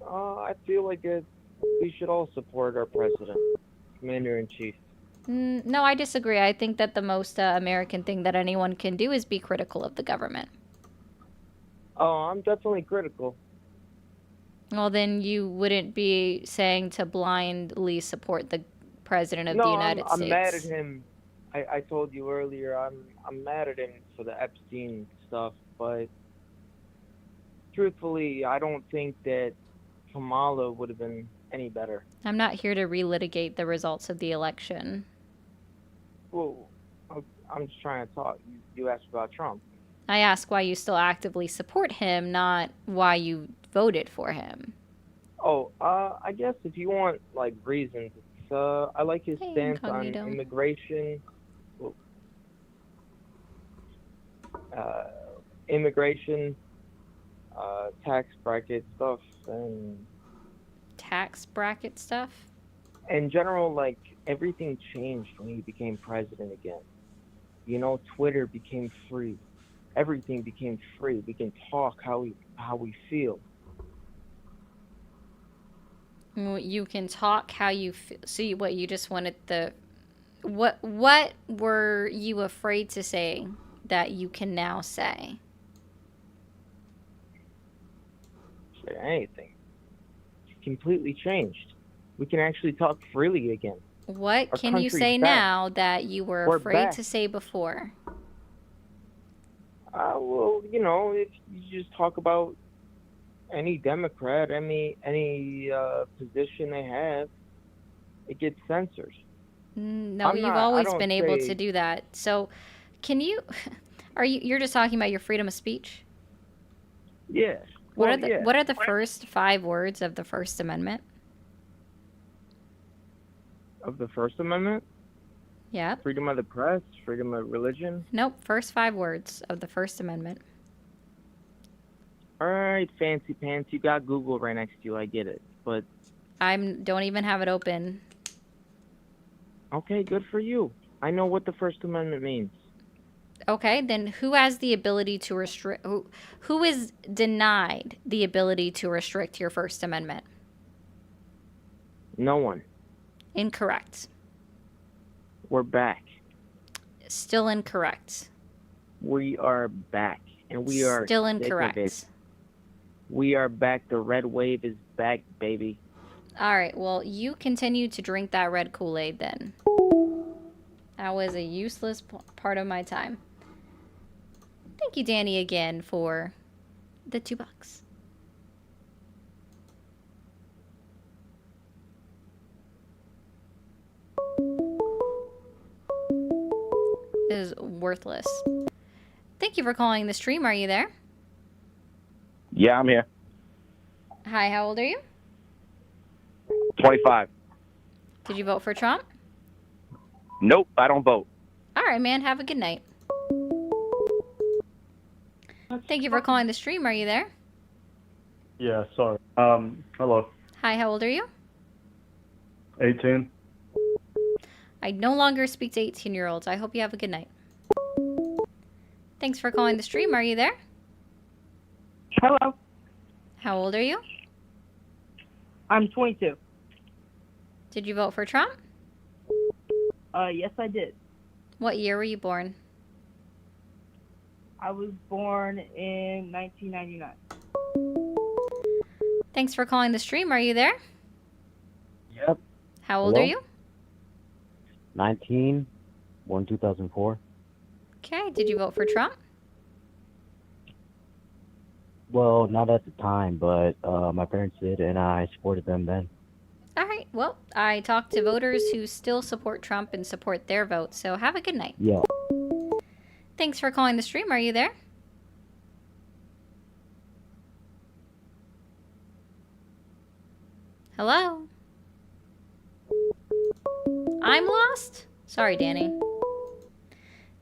[SPEAKER 10] I feel like we should all support our president, commander-in-chief.
[SPEAKER 1] No, I disagree. I think that the most American thing that anyone can do is be critical of the government.
[SPEAKER 10] Oh, I'm definitely critical.
[SPEAKER 1] Well, then you wouldn't be saying to blindly support the president of the United States.
[SPEAKER 10] I'm mad at him. I told you earlier, I'm mad at him for the Epstein stuff, but truthfully, I don't think that Kamala would have been any better.
[SPEAKER 1] I'm not here to relitigate the results of the election.
[SPEAKER 10] Well, I'm just trying to talk. You asked about Trump.
[SPEAKER 1] I ask why you still actively support him, not why you voted for him.
[SPEAKER 10] Oh, I guess if you want, like, reasons, I like his
[SPEAKER 1] Hey,
[SPEAKER 10] stance
[SPEAKER 1] incognito.
[SPEAKER 10] on immigration. Immigration, tax bracket stuff, and
[SPEAKER 1] Tax bracket stuff?
[SPEAKER 10] in general, like, everything changed when he became president again. You know, Twitter became free. Everything became free. We can talk how we feel.
[SPEAKER 1] Well, you can talk how you feel. So you just wanted the... What were you afraid to say that you can now say?
[SPEAKER 10] Say anything. It's completely changed. We can actually talk freely again.
[SPEAKER 1] What
[SPEAKER 10] Our
[SPEAKER 1] can you
[SPEAKER 10] country's
[SPEAKER 1] say
[SPEAKER 10] back.
[SPEAKER 1] now that you were
[SPEAKER 10] We're
[SPEAKER 1] afraid
[SPEAKER 10] back.
[SPEAKER 1] to say before?
[SPEAKER 10] Well, if you just talk about any Democrat, any position they have, it gets censored.
[SPEAKER 1] No,
[SPEAKER 10] I'm
[SPEAKER 1] you've
[SPEAKER 10] not. I
[SPEAKER 1] always
[SPEAKER 10] don't
[SPEAKER 1] been able to
[SPEAKER 10] say.
[SPEAKER 1] do that. So, can you? You're just talking about your freedom of speech?
[SPEAKER 10] Yeah.
[SPEAKER 1] What
[SPEAKER 10] Well,
[SPEAKER 1] are the
[SPEAKER 10] yeah.
[SPEAKER 1] What are the first 5 words of the First Amendment?
[SPEAKER 10] Of the First Amendment,
[SPEAKER 1] Yep.
[SPEAKER 10] freedom of the press, freedom of religion.
[SPEAKER 1] Nope. First 5 words of the First Amendment.
[SPEAKER 10] All right, fancy pants. You got Google right next to you. I get it. But
[SPEAKER 1] Don't even have it open.
[SPEAKER 10] okay, good for you. I know what the First Amendment means.
[SPEAKER 1] Okay, then who has the ability to restrict? Who is denied the ability to restrict your First Amendment?
[SPEAKER 10] No one.
[SPEAKER 1] Incorrect.
[SPEAKER 10] We're back.
[SPEAKER 1] Still incorrect.
[SPEAKER 10] We are back, and we are
[SPEAKER 1] Still
[SPEAKER 10] sick of it.
[SPEAKER 1] incorrect.
[SPEAKER 10] We are back. The red wave is back, baby.
[SPEAKER 1] All right, well, you continue to drink that red Kool-Aid then. That was a useless part of my time. Thank you, Danny, again for the $2. It is worthless. Thank you for calling the stream. Are you there?
[SPEAKER 5] Yeah, I'm here.
[SPEAKER 1] Hi, how old are you?
[SPEAKER 5] 25.
[SPEAKER 1] Did you vote for Trump?
[SPEAKER 5] Nope, I don't vote.
[SPEAKER 1] All right, man. Have a good night. Thank you for calling the stream. Are you there?
[SPEAKER 11] Yeah, sorry. Hello.
[SPEAKER 1] Hi, how old are you?
[SPEAKER 11] 18.
[SPEAKER 1] I no longer speak to 18-year-olds. I hope you have a good night. Thanks for calling the stream. Are you there?
[SPEAKER 12] Hello.
[SPEAKER 1] How old are you?
[SPEAKER 12] I'm 22.
[SPEAKER 1] Did you vote for Trump?
[SPEAKER 12] Yes, I did.
[SPEAKER 1] What year were you born?
[SPEAKER 12] I was born in 1999.
[SPEAKER 1] Thanks for calling the stream. Are you there?
[SPEAKER 13] Yep.
[SPEAKER 1] How old
[SPEAKER 13] Hello?
[SPEAKER 1] are you?
[SPEAKER 13] 19, born 2004.
[SPEAKER 1] Okay. Did you vote for Trump?
[SPEAKER 13] Well, not at the time, but my parents did, and I supported them then.
[SPEAKER 1] All right. Well, I talked to voters who still support Trump and support their vote. So have a good night.
[SPEAKER 13] Yeah.
[SPEAKER 1] Thanks for calling the stream. Are you there? Hello? I'm lost? Sorry, Danny.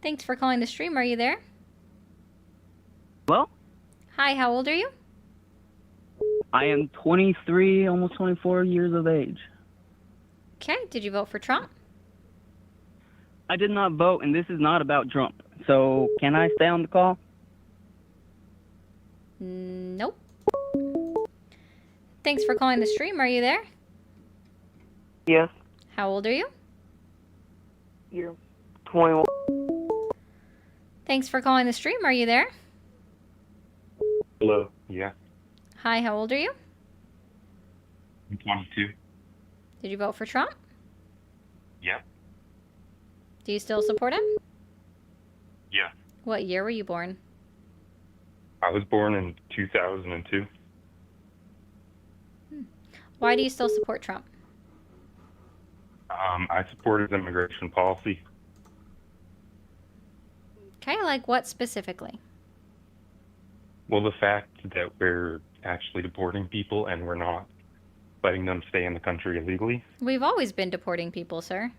[SPEAKER 1] Thanks for calling the stream. Are you there?
[SPEAKER 14] Well,
[SPEAKER 1] Hi, how old are you?
[SPEAKER 14] I am 23, almost 24 years of age.
[SPEAKER 1] Okay. Did you vote for Trump?
[SPEAKER 14] I did not vote, and this is not about Trump. So, can I stay on the call?
[SPEAKER 1] Nope. Thanks for calling the stream. Are you there?
[SPEAKER 12] Yes.
[SPEAKER 1] How old are you?
[SPEAKER 12] You're 21.
[SPEAKER 1] Thanks for calling the stream. Are you there?
[SPEAKER 15] Hello. Yeah.
[SPEAKER 1] Hi, how old are you?
[SPEAKER 15] I'm 22.
[SPEAKER 1] Did you vote for Trump?
[SPEAKER 15] Yep.
[SPEAKER 1] Do you still support him?
[SPEAKER 15] Yeah.
[SPEAKER 1] What year were you born?
[SPEAKER 15] I was born in 2002.
[SPEAKER 1] Why do you still support Trump?
[SPEAKER 15] I support his immigration policy.
[SPEAKER 1] Okay, like what specifically?
[SPEAKER 15] Well, the fact that we're actually deporting people and we're not letting them stay in the country illegally.
[SPEAKER 1] We've always been deporting people, sir.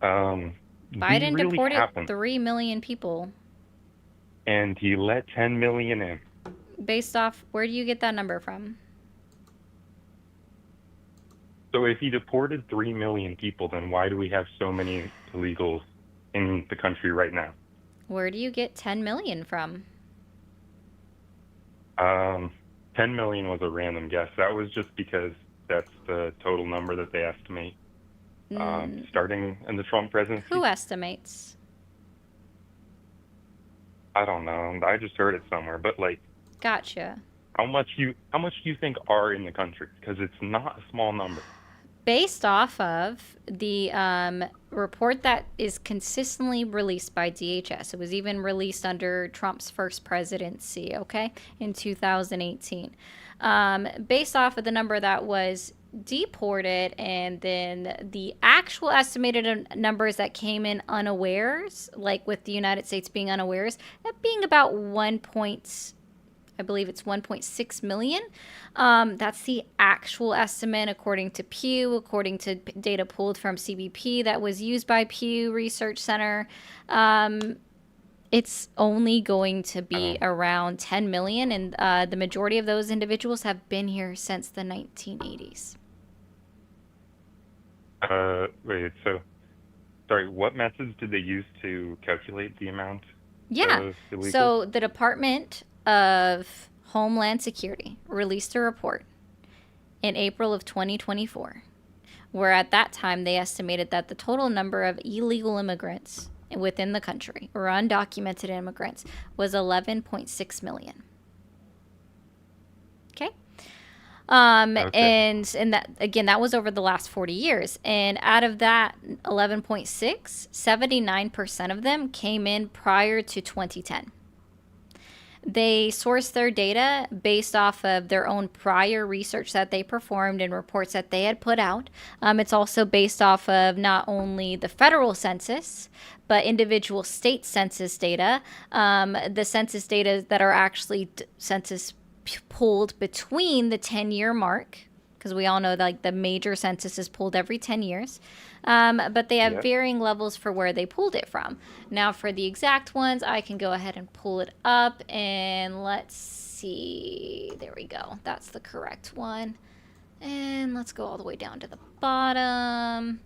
[SPEAKER 15] Biden
[SPEAKER 1] Biden
[SPEAKER 15] really
[SPEAKER 1] deported
[SPEAKER 15] happened.
[SPEAKER 1] 3 million people.
[SPEAKER 15] And he let 10 million in.
[SPEAKER 1] Based off, where do you get that number from?
[SPEAKER 15] So if he deported 3 million people, then why do we have so many illegals in the country right now?
[SPEAKER 1] Where do you get 10 million from?
[SPEAKER 15] 10 million was a random guess. That was just because that's the total number that they estimate. Starting in the Trump presidency.
[SPEAKER 1] Who estimates?
[SPEAKER 15] I don't know. I just heard it somewhere. But like,
[SPEAKER 1] Gotcha.
[SPEAKER 15] how much do you think are in the country? Because it's not a small number.
[SPEAKER 1] Based off of the report that is consistently released by DHS. It was even released under Trump's first presidency, okay, in 2018. Based off of the number that was deported and then the actual estimated numbers that came in unawares, like with the United States being unawares, that being about I believe it's 1.6 million. That's the actual estimate according to Pew, according to data pulled from CBP that was used by Pew Research Center. It's only going to be around 10 million, and the majority of those individuals have been here since the 1980s.
[SPEAKER 15] Wait, so, sorry, what methods did they use to calculate the amount?
[SPEAKER 1] Yeah, so the Department of Homeland Security released a report in April of 2024, where at that time they estimated that the total number of illegal immigrants within the country, or undocumented immigrants, was 11.6 million. Okay? And that, again, that was over the last 40 years. And out of that 11.6, 79% of them came in prior to 2010. They sourced their data based off of their own prior research that they performed and reports that they had put out. It's also based off of not only the federal census, but individual state census data. The census data that are actually census pulled between the 10-year mark, because we all know that, like, the major census is pulled every 10 years. But they have varying levels for where they pulled it from. Now, for the exact ones, I can go ahead and pull it up, and let's see. There we go. That's the correct one. And let's go all the way down to the bottom.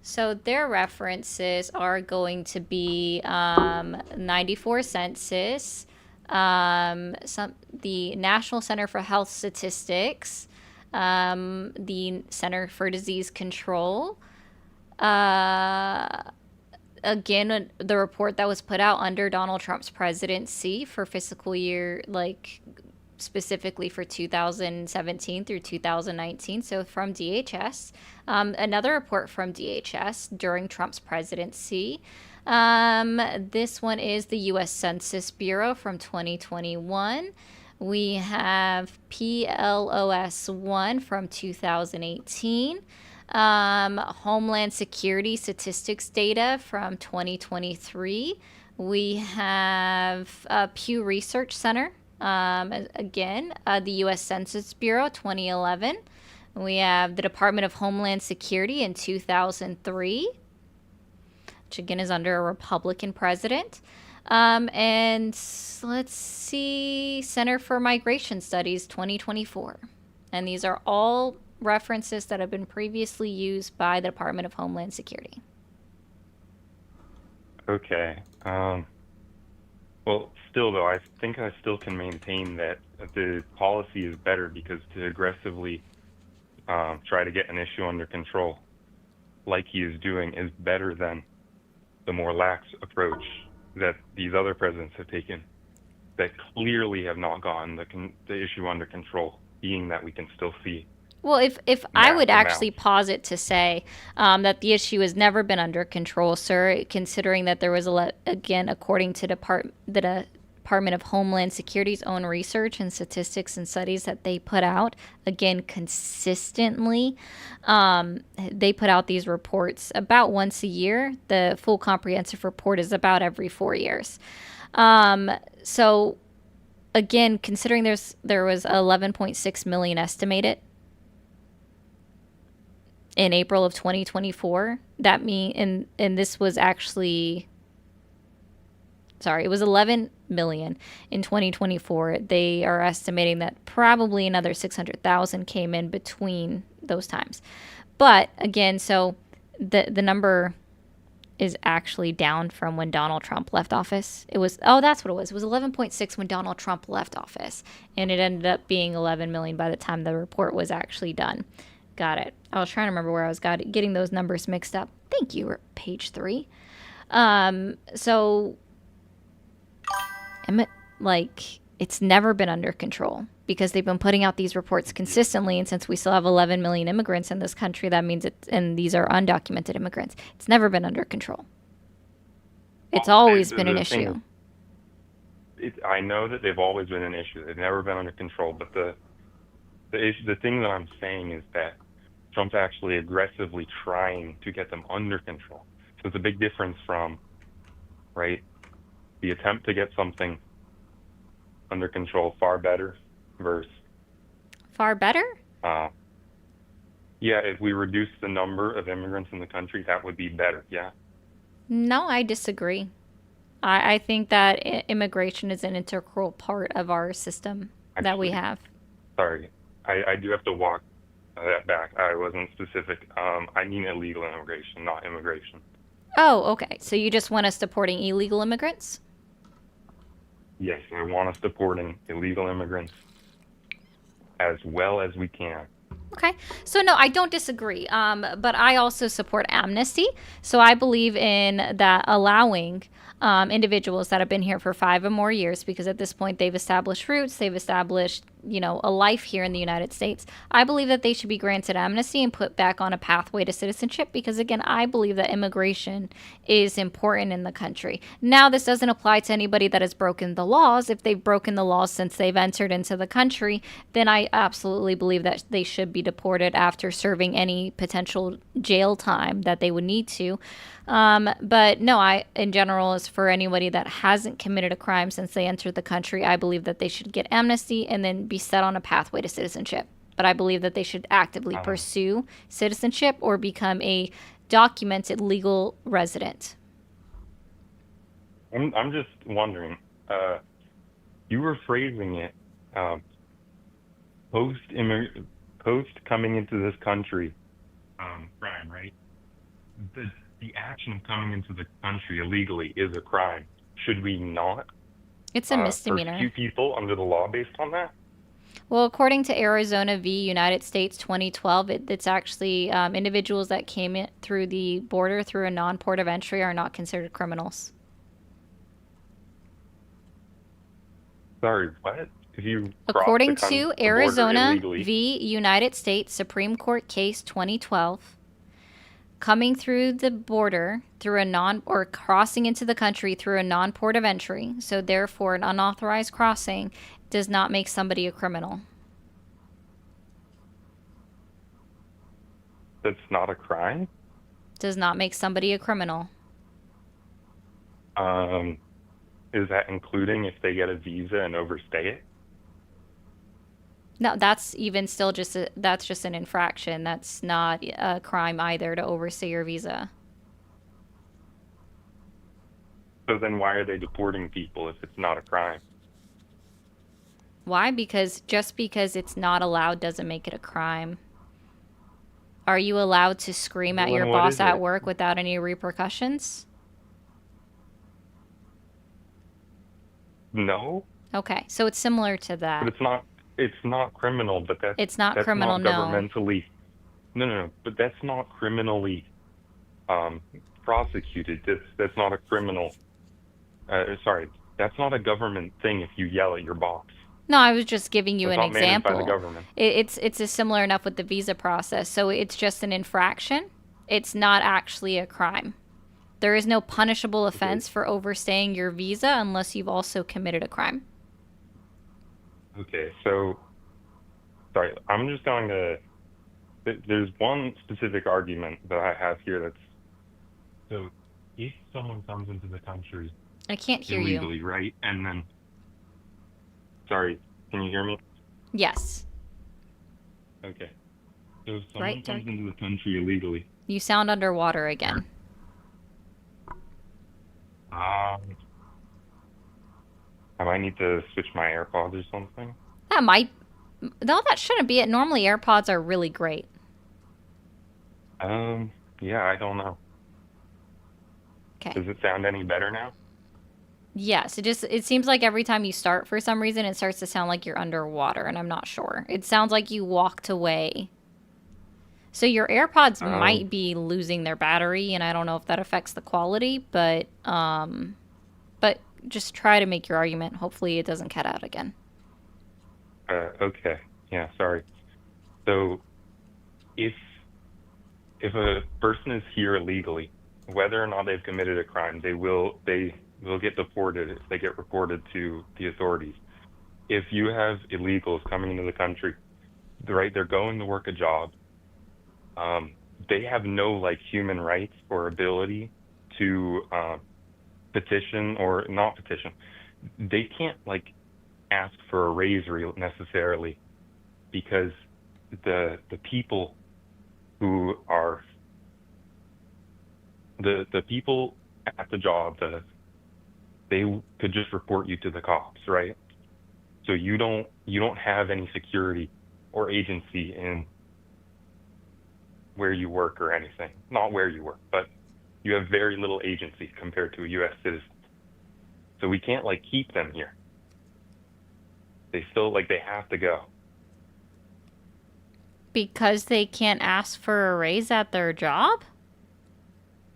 [SPEAKER 1] So their references are going to be 94 census, the National Center for Health Statistics, the Center for Disease Control. Again, the report that was put out under Donald Trump's presidency for fiscal year, like specifically for 2017 through 2019. So from DHS, another report from DHS during Trump's presidency. This one is the U.S. Census Bureau from 2021. We have PLOS 1 from 2018. Homeland Security Statistics data from 2023. We have Pew Research Center. Again, the U.S. Census Bureau, 2011. We have the Department of Homeland Security in 2003, which again is under a Republican president. And let's see, Center for Migration Studies, 2024. And these are all references that have been previously used by the Department of Homeland Security.
[SPEAKER 15] Okay. Well, still, though, I think I still can maintain that the policy is better, because to aggressively try to get an issue under control, like he is doing, is better than the more lax approach that these other presidents have taken that clearly have not gotten the issue under control, being that we can still see.
[SPEAKER 1] Well, if I would actually posit to say that the issue has never been under control, sir, considering that there was, again, according to the Department of Homeland Security's own research and statistics and studies that they put out, again, consistently, they put out these reports about once a year. The full comprehensive report is about every 4 years. So, again, considering there was 11.6 million estimated in April of 2024, that and this was actually, sorry, it was 11 million in 2024. They are estimating that probably another 600,000 came in between those times. But again, so the number is actually down from when Donald Trump left office. It was, that's what it was. It was 11.6 when Donald Trump left office, and it ended up being 11 million by the time the report was actually done. Got it. I was trying to remember where I was getting those numbers mixed up. Thank you, page 3. So, it's never been under control. because they've been putting out these reports consistently. And since we still have 11 million immigrants in this country, that means and these are undocumented immigrants. It's never been under control. It's always been an issue.
[SPEAKER 15] I know that they've always been an issue. They've never been under control. But the thing that I'm saying is that Trump's actually aggressively trying to get them under control. So it's a big difference from, right, the attempt to get something under control far better versus
[SPEAKER 1] far better?
[SPEAKER 15] Yeah, if we reduce the number of immigrants in the country, that would be better. Yeah.
[SPEAKER 1] No, I disagree. I think that immigration is an integral part of our system that we have.
[SPEAKER 15] Sorry, I do have to walk that back. I wasn't specific. I mean illegal immigration, not immigration.
[SPEAKER 1] Oh, okay. So you just want us deporting illegal immigrants?
[SPEAKER 15] Yes, I want us deporting illegal immigrants as well as we can.
[SPEAKER 1] Okay. So no, I don't disagree. But I also support amnesty. So I believe in that allowing individuals that have been here for 5 or more years, because at this point they've established roots, they've established, a life here in the United States. I believe that they should be granted amnesty and put back on a pathway to citizenship because, again, I believe that immigration is important in the country. Now, this doesn't apply to anybody that has broken the laws. If they've broken the laws since they've entered into the country, then I absolutely believe that they should be deported after serving any potential jail time that they would need to. But no, in general, as for anybody that hasn't committed a crime since they entered the country, I believe that they should get amnesty and then be set on a pathway to citizenship. But I believe that they should actively pursue citizenship or become a documented legal resident.
[SPEAKER 15] I'm just wondering, you were phrasing it post coming into this country crime, right? The action of coming into the country illegally is a crime. Should we not?
[SPEAKER 1] It's a misdemeanor.
[SPEAKER 15] Pursue people under the law based on that?
[SPEAKER 1] Well, according to Arizona v. United States 2012, it's actually individuals that came in through the border through a non-port of entry are not considered criminals.
[SPEAKER 15] Sorry, what? If you
[SPEAKER 1] according to Arizona v. United States Supreme Court case 2012, coming through the border through or crossing into the country through a non-port of entry, so therefore an unauthorized crossing, does not make somebody a criminal.
[SPEAKER 15] That's not a crime?
[SPEAKER 1] Does not make somebody a criminal.
[SPEAKER 15] Is that including if they get a visa and overstay it?
[SPEAKER 1] No, that's even still that's just an infraction. That's not a crime either to overstay your visa.
[SPEAKER 15] So then why are they deporting people if it's not a crime?
[SPEAKER 1] Why? Because just because it's not allowed doesn't make it a crime. Are you allowed to scream at your boss at work without any repercussions?
[SPEAKER 15] No.
[SPEAKER 1] Okay, so it's similar to that.
[SPEAKER 15] But it's not criminal, but
[SPEAKER 1] it's not
[SPEAKER 15] that's
[SPEAKER 1] criminal,
[SPEAKER 15] not governmentally. No, but that's not criminally prosecuted. That's not a criminal. Sorry, that's not a government thing if you yell at your boss.
[SPEAKER 1] No, I was just giving you an example.
[SPEAKER 15] By the government.
[SPEAKER 1] It's a similar enough with the visa process. So it's just an infraction. It's not actually a crime. There is no punishable offense for overstaying your visa unless you've also committed a crime.
[SPEAKER 15] Okay, so, sorry, I'm just going to, there's one specific argument that I have here that's, so if someone comes into the country
[SPEAKER 1] I can't hear
[SPEAKER 15] illegally,
[SPEAKER 1] you.
[SPEAKER 15] Right? And then, sorry, can you hear me?
[SPEAKER 1] Yes.
[SPEAKER 15] Okay. So if someone comes into the country illegally.
[SPEAKER 1] You sound underwater again.
[SPEAKER 15] I might need to switch my AirPods or something.
[SPEAKER 1] No, that shouldn't be it. Normally AirPods are really great.
[SPEAKER 15] Yeah, I don't know.
[SPEAKER 1] Okay.
[SPEAKER 15] Does it sound any better now?
[SPEAKER 1] Yes, it seems like every time you start, for some reason, it starts to sound like you're underwater, and I'm not sure. It sounds like you walked away. So your AirPods might be losing their battery, and I don't know if that affects the quality, but just try to make your argument. Hopefully it doesn't cut out again.
[SPEAKER 15] Okay. Yeah, sorry. So if a person is here illegally, whether or not they've committed a crime, they will get deported if they get reported to the authorities. If you have illegals coming into the country, right, they're going to work a job, they have no like human rights or ability to petition or not petition. They can't like ask for a raise necessarily, because the people who are the people at the job, they could just report you to the cops, right? So you don't have any security or agency in where you work or anything. Not where you work, but you have very little agency compared to a U.S. citizen. So we can't like keep them here. They still they have to go.
[SPEAKER 1] Because they can't ask for a raise at their job?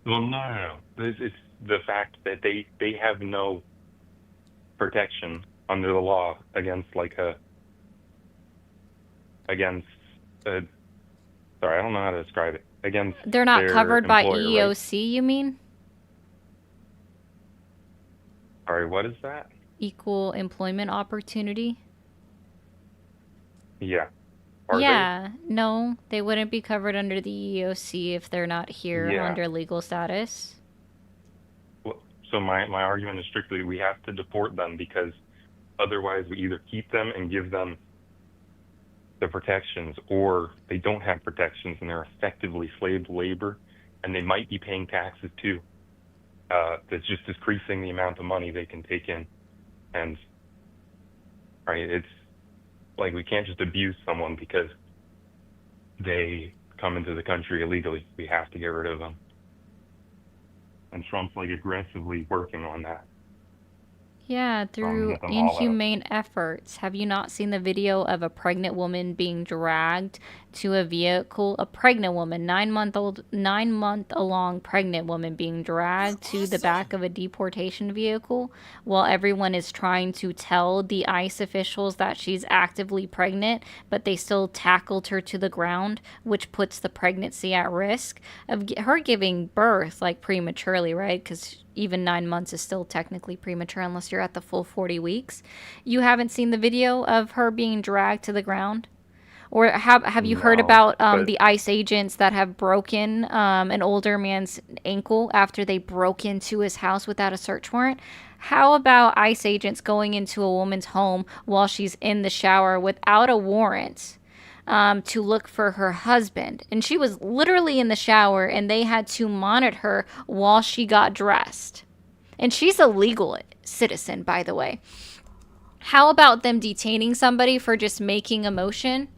[SPEAKER 15] Well, no. It's the fact that they have no protection under the law against sorry, I don't know how to describe it. Against
[SPEAKER 1] They're not
[SPEAKER 15] their
[SPEAKER 1] covered by
[SPEAKER 15] employer, right?
[SPEAKER 1] EEOC, you mean?
[SPEAKER 15] Sorry, what is that?
[SPEAKER 1] Equal employment opportunity?
[SPEAKER 15] Yeah. Are
[SPEAKER 1] Yeah, no, they wouldn't be covered under the EEOC if they're not here
[SPEAKER 15] Yeah.
[SPEAKER 1] under legal status.
[SPEAKER 15] Well, so my argument is strictly we have to deport them, because otherwise we either keep them and give them the protections, or they don't have protections and they're effectively slave labor, and they might be paying taxes too. That's just decreasing the amount of money they can take in. And right, it's like we can't just abuse someone because they come into the country illegally. We have to get rid of them. And Trump's aggressively working on that.
[SPEAKER 1] Yeah, through
[SPEAKER 15] get them all out.
[SPEAKER 1] inhumane efforts. Have you not seen the video of a pregnant woman being dragged to a vehicle? A pregnant woman, 9-month-along pregnant woman being dragged to the back of a deportation vehicle while everyone is trying to tell the ICE officials that she's actively pregnant, but they still tackled her to the ground, which puts the pregnancy at risk of her giving birth prematurely, right? Because even 9 months is still technically premature unless you're at the full 40 weeks. You haven't seen the video of her being dragged to the ground? Or have you heard
[SPEAKER 15] No,
[SPEAKER 1] about
[SPEAKER 15] but-
[SPEAKER 1] the ICE agents that have broken an older man's ankle after they broke into his house without a search warrant? How about ICE agents going into a woman's home while she's in the shower without a warrant to look for her husband? And she was literally in the shower, and they had to monitor her while she got dressed. And she's a legal citizen, by the way. How about them detaining somebody for just making a motion?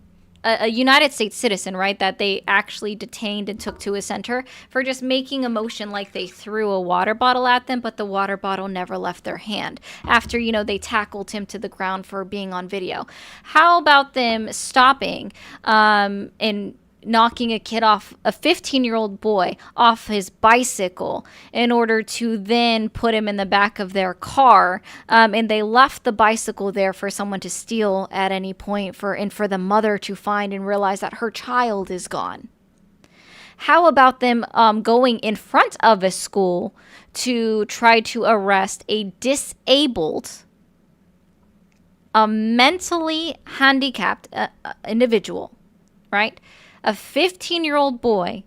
[SPEAKER 1] A United States citizen, right, that they actually detained and took to a center for just making a motion like they threw a water bottle at them, but the water bottle never left their hand after, they tackled him to the ground for being on video. How about them stopping and knocking a 15-year-old boy off his bicycle in order to then put him in the back of their car, and they left the bicycle there for someone to steal at any point for the mother to find and realize that her child is gone? How about them going in front of a school to try to arrest a mentally handicapped individual, right? A 15-year-old boy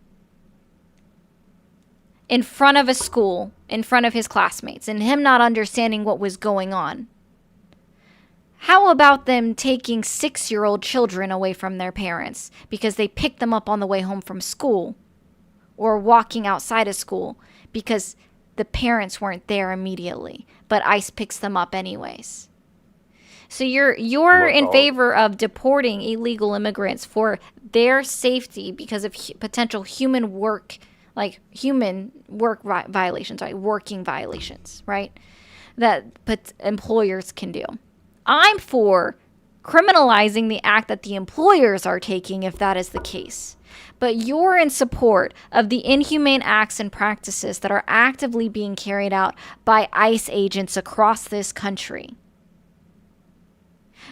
[SPEAKER 1] in front of a school, in front of his classmates, and him not understanding what was going on. How about them taking 6-year-old children away from their parents because they picked them up on the way home from school, or walking outside of school because the parents weren't there immediately, but ICE picks them up anyways? So you're in favor of deporting illegal immigrants for their safety because of potential human work violations, right? Working violations, right? That employers can do. I'm for criminalizing the act that the employers are taking if that is the case. But you're in support of the inhumane acts and practices that are actively being carried out by ICE agents across this country.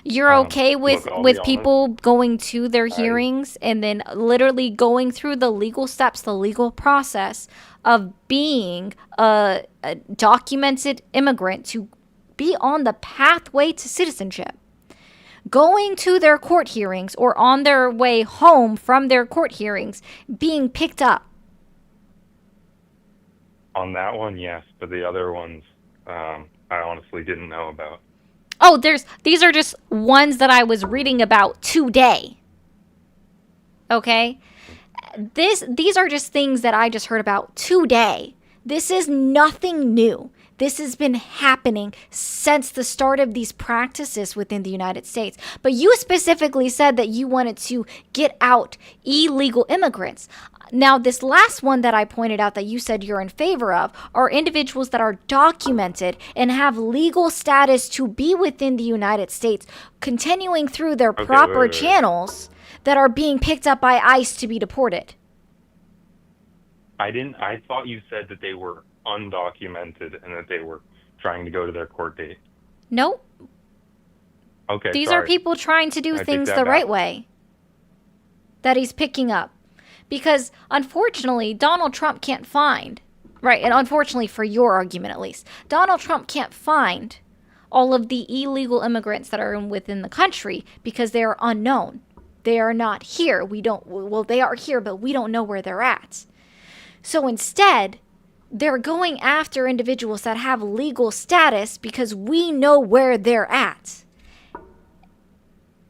[SPEAKER 1] You're okay with
[SPEAKER 15] look, I'll be honest.
[SPEAKER 1] people going to their hearings and then literally going through the legal steps, the legal process of being a documented immigrant to be on the pathway to citizenship, going to their court hearings or on their way home from their court hearings, being picked up.
[SPEAKER 15] On that one, yes, but the other ones, I honestly didn't know about.
[SPEAKER 1] Oh, these are just ones that I was reading about today. Okay? These are just things that I just heard about today. This is nothing new. This has been happening since the start of these practices within the United States. But you specifically said that you wanted to get out illegal immigrants. Now, this last one that I pointed out that you said you're in favor of are individuals that are documented and have legal status to be within the United States, continuing through their proper channels that are being picked up by ICE to be deported.
[SPEAKER 15] I thought you said that they were undocumented and that they were trying to go to their court date.
[SPEAKER 1] Nope.
[SPEAKER 15] Okay,
[SPEAKER 1] These
[SPEAKER 15] sorry.
[SPEAKER 1] are people trying to do
[SPEAKER 15] I take
[SPEAKER 1] things
[SPEAKER 15] that
[SPEAKER 1] the
[SPEAKER 15] back.
[SPEAKER 1] right way that he's picking up. Because unfortunately, Donald Trump can't find, right, and unfortunately for your argument at least, Donald Trump can't find all of the illegal immigrants that are within the country because they are unknown. They are not here. They are here, but we don't know where they're at. So instead, they're going after individuals that have legal status because we know where they're at.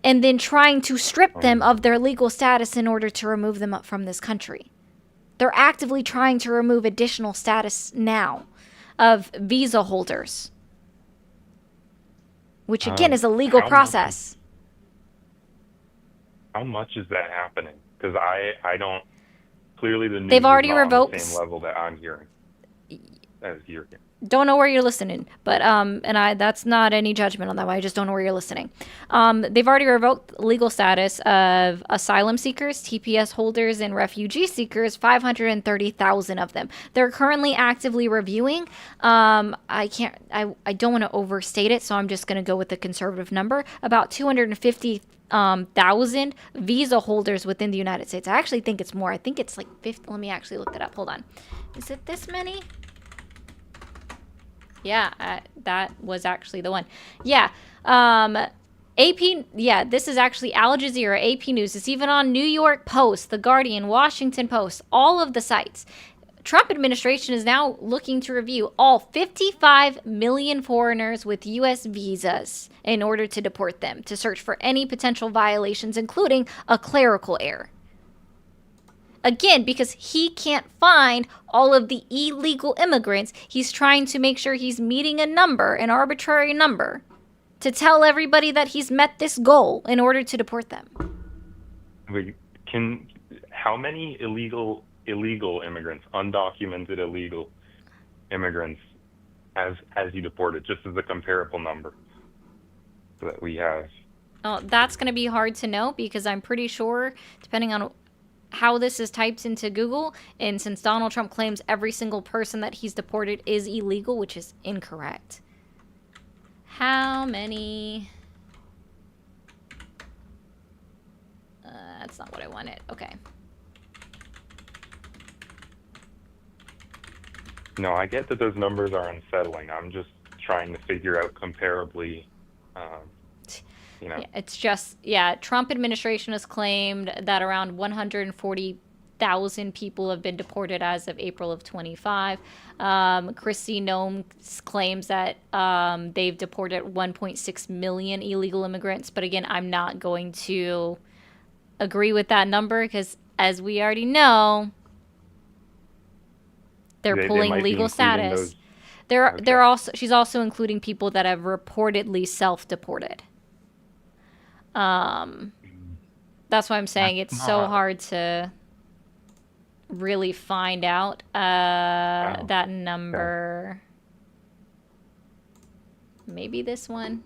[SPEAKER 1] And then trying to strip them of their legal status in order to remove them up from this country. They're actively trying to remove additional status now of visa holders, which again is a legal process.
[SPEAKER 15] How much is that happening? Because I don't, clearly the news
[SPEAKER 1] They've already
[SPEAKER 15] is not
[SPEAKER 1] revoked
[SPEAKER 15] on the same level that I'm hearing as you're hearing.
[SPEAKER 1] Don't know where you're listening, but that's not any judgment on that one. I just don't know where you're listening. They've already revoked legal status of asylum seekers, TPS holders, and refugee seekers. 530,000 of them. They're currently actively reviewing. I don't want to overstate it, so I'm just going to go with the conservative number. About 250,000 visa holders within the United States. I actually think it's more. I think it's like 50. Let me actually look that up. Hold on. Is it this many? Yeah, that was actually the one. Yeah. AP, yeah, this is actually Al Jazeera, AP News. It's even on New York Post, The Guardian, Washington Post, all of the sites. Trump administration is now looking to review all 55 million foreigners with U.S. visas in order to deport them, to search for any potential violations, including a clerical error. Again, because he can't find all of the illegal immigrants, he's trying to make sure he's meeting a number, an arbitrary number, to tell everybody that he's met this goal in order to deport them.
[SPEAKER 15] Wait, how many illegal immigrants, undocumented illegal immigrants, has he deported, just as a comparable number so that we have?
[SPEAKER 1] Oh, that's going to be hard to know because I'm pretty sure, depending on how this is typed into Google, and since Donald Trump claims every single person that he's deported is illegal, which is incorrect. How many? That's not what I wanted. Okay.
[SPEAKER 15] No, I get that those numbers are unsettling. I'm just trying to figure out comparably,
[SPEAKER 1] Yeah, it's just, Trump administration has claimed that around 140,000 people have been deported as of April of 25. Kristi Noem claims that they've deported 1.6 million illegal immigrants. But again, I'm not going to agree with that number because, as we already know, they're pulling legal status. She's also including people that have reportedly self-deported. That's why I'm saying it's so hard to really find out that number. Maybe this one.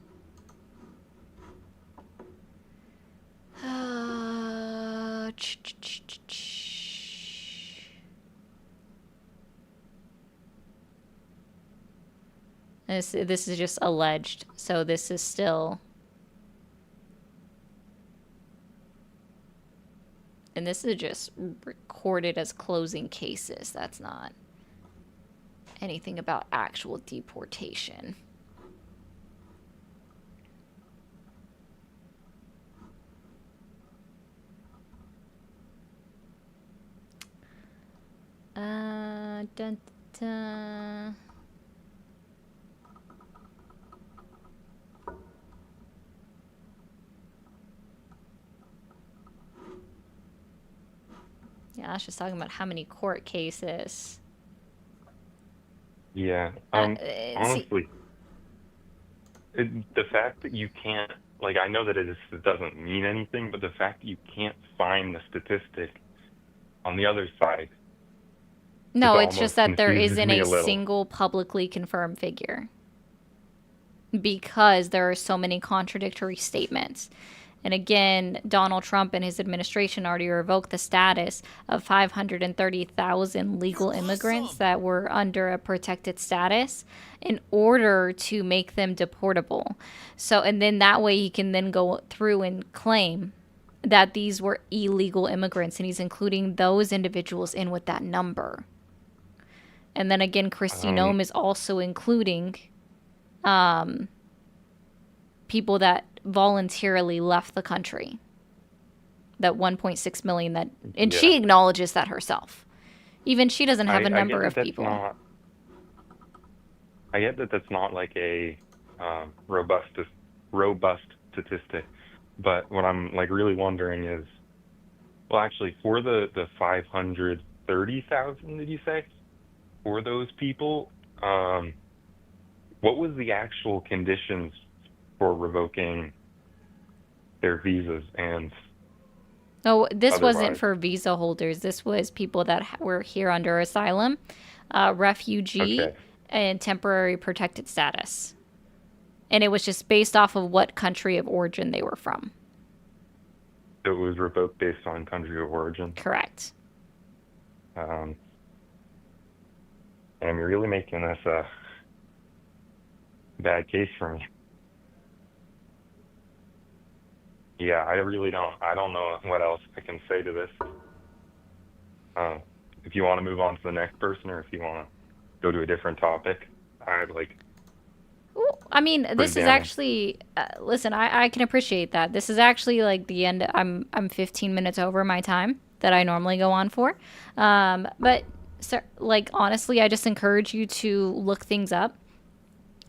[SPEAKER 1] This is just alleged, so this is still And this is just recorded as closing cases. That's not anything about actual deportation. Dun, dun. Yeah, I was just talking about how many court cases.
[SPEAKER 15] Yeah.
[SPEAKER 1] See,
[SPEAKER 15] Honestly, the fact that you can't, like, I know that it doesn't mean anything, but the fact that you can't find the statistic on the other side.
[SPEAKER 1] no,
[SPEAKER 15] it
[SPEAKER 1] it's just
[SPEAKER 15] almost
[SPEAKER 1] that there
[SPEAKER 15] confuses
[SPEAKER 1] isn't
[SPEAKER 15] me
[SPEAKER 1] a
[SPEAKER 15] a little.
[SPEAKER 1] single publicly confirmed figure because there are so many contradictory statements. And again, Donald Trump and his administration already revoked the status of 530,000 legal immigrants that were under a protected status in order to make them deportable. So, and then that way he can then go through and claim that these were illegal immigrants, and he's including those individuals in with that number. And then again, Kristi Noem is also including people that voluntarily left the country. That 1.6 million that, and she acknowledges that herself. Even she doesn't have a number of people.
[SPEAKER 15] I get that that's not like a robust statistic, but what I'm like really wondering is, well, actually, for the 530,000, did you say? For those people, what was the actual conditions for revoking their visas and
[SPEAKER 1] Oh, this wasn't
[SPEAKER 15] otherwise?
[SPEAKER 1] for visa holders. This was people that were here under asylum, refugee,
[SPEAKER 15] Okay.
[SPEAKER 1] and temporary protected status. And it was just based off of what country of origin they were from.
[SPEAKER 15] It was revoked based on country of origin.
[SPEAKER 1] Correct.
[SPEAKER 15] And you're really making this a bad case for me. Yeah, I don't know what else I can say to this. If you want to move on to the next person, or if you want to go to a different topic, I'd like.
[SPEAKER 1] I mean, this is actually, listen, I can appreciate that. This is actually like the end. I'm 15 minutes over my time that I normally go on for. But so, like, honestly, I just encourage you to look things up.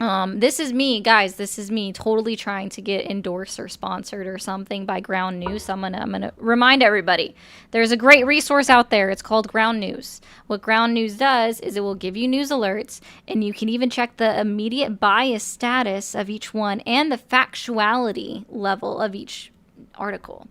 [SPEAKER 1] This is me, guys. This is me totally trying to get endorsed or sponsored or something by Ground News. I'm gonna remind everybody there's a great resource out there. It's called Ground News. What Ground News does is it will give you news alerts, and you can even check the immediate bias status of each one and the factuality level of each article.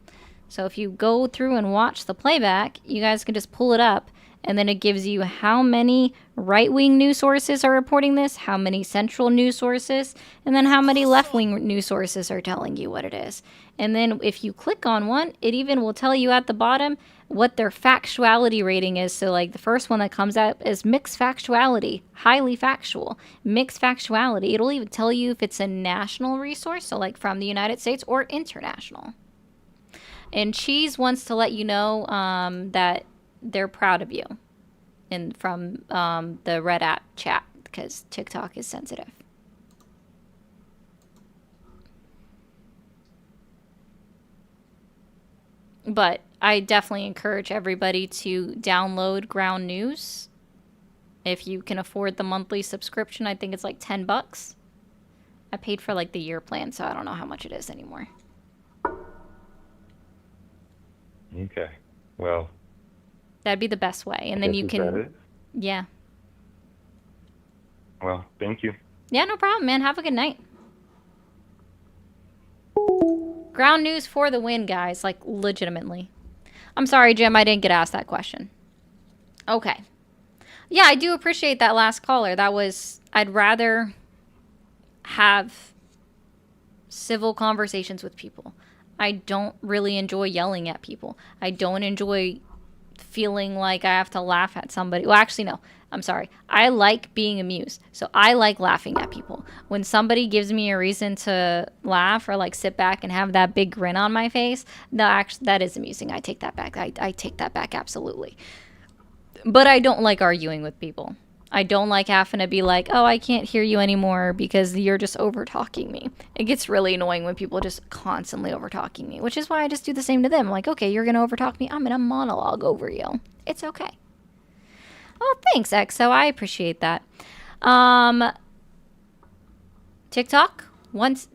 [SPEAKER 1] So if you go through and watch the playback, you guys can just pull it up. And then it gives you how many right-wing news sources are reporting this, how many central news sources, and then how many left-wing news sources are telling you what it is. And then if you click on one, it even will tell you at the bottom what their factuality rating is. So like the first one that comes up is mixed factuality, highly factual, mixed factuality. It'll even tell you if it's a national resource, so like from the United States, or international. And Cheese wants to let you know that they're proud of you, and from the Red app chat, because TikTok is sensitive. But I definitely encourage everybody to download Ground News if you can afford the monthly subscription. I think it's like $10. I paid for like the year plan, so I don't know how much it is anymore.
[SPEAKER 15] Okay. Well,
[SPEAKER 1] that'd be the best way. And then you
[SPEAKER 15] is that
[SPEAKER 1] can,
[SPEAKER 15] it?
[SPEAKER 1] yeah.
[SPEAKER 15] Well, thank you.
[SPEAKER 1] Yeah, no problem, man. Have a good night. Ground News for the win, guys. Like, legitimately. I'm sorry, Jim. I didn't get asked that question. Okay. Yeah, I do appreciate that last caller. That was, I'd rather have civil conversations with people. I don't really enjoy yelling at people. I don't enjoy feeling like I have to laugh at somebody. Well, actually, no. I'm sorry. I like being amused. So I like laughing at people. When somebody gives me a reason to laugh or like sit back and have that big grin on my face, no, actually, that is amusing. I take that back. I take that back, absolutely. But I don't like arguing with people. I don't like having to be like, oh, I can't hear you anymore because you're just over talking me. It gets really annoying when people just constantly over talking me, which is why I just do the same to them. I'm like, okay, you're going to over talk me. I'm going to monologue over you. It's okay. Oh, thanks, EXO. I appreciate that. TikTok?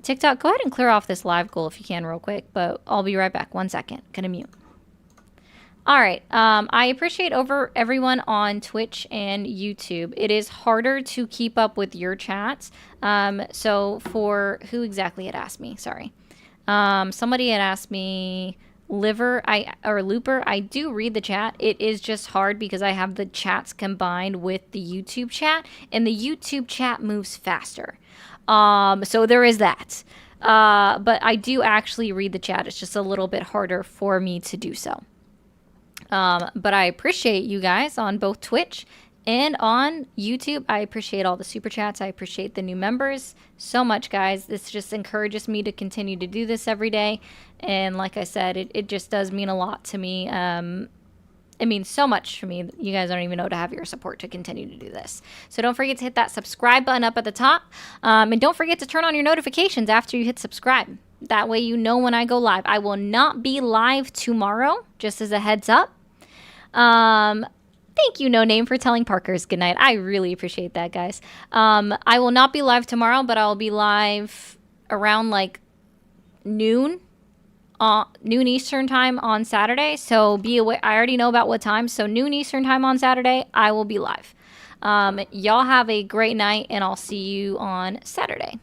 [SPEAKER 1] TikTok, go ahead and clear off this live goal if you can real quick, but I'll be right back. 1 second. Gonna mute. All right. I appreciate everyone on Twitch and YouTube. It is harder to keep up with your chats. So for who exactly had asked me? Sorry. Somebody had asked me Looper. I do read the chat. It is just hard because I have the chats combined with the YouTube chat, and the YouTube chat moves faster. So there is that. But I do actually read the chat. It's just a little bit harder for me to do so. But I appreciate you guys on both Twitch and on YouTube. I appreciate all the super chats. I appreciate the new members so much, guys. This just encourages me to continue to do this every day. And like I said, it just does mean a lot to me. It means so much for me. You guys don't even know to have your support to continue to do this. So don't forget to hit that subscribe button up at the top. And don't forget to turn on your notifications after you hit subscribe. That way you know when I go live. I will not be live tomorrow, just as a heads up. Thank you, No Name, for telling Parker's goodnight. I really appreciate that, guys. I will not be live tomorrow, but I'll be live around like noon Eastern time on Saturday. So be aware. I already know about what time. So noon Eastern time on Saturday, I will be live. Y'all have a great night, and I'll see you on Saturday.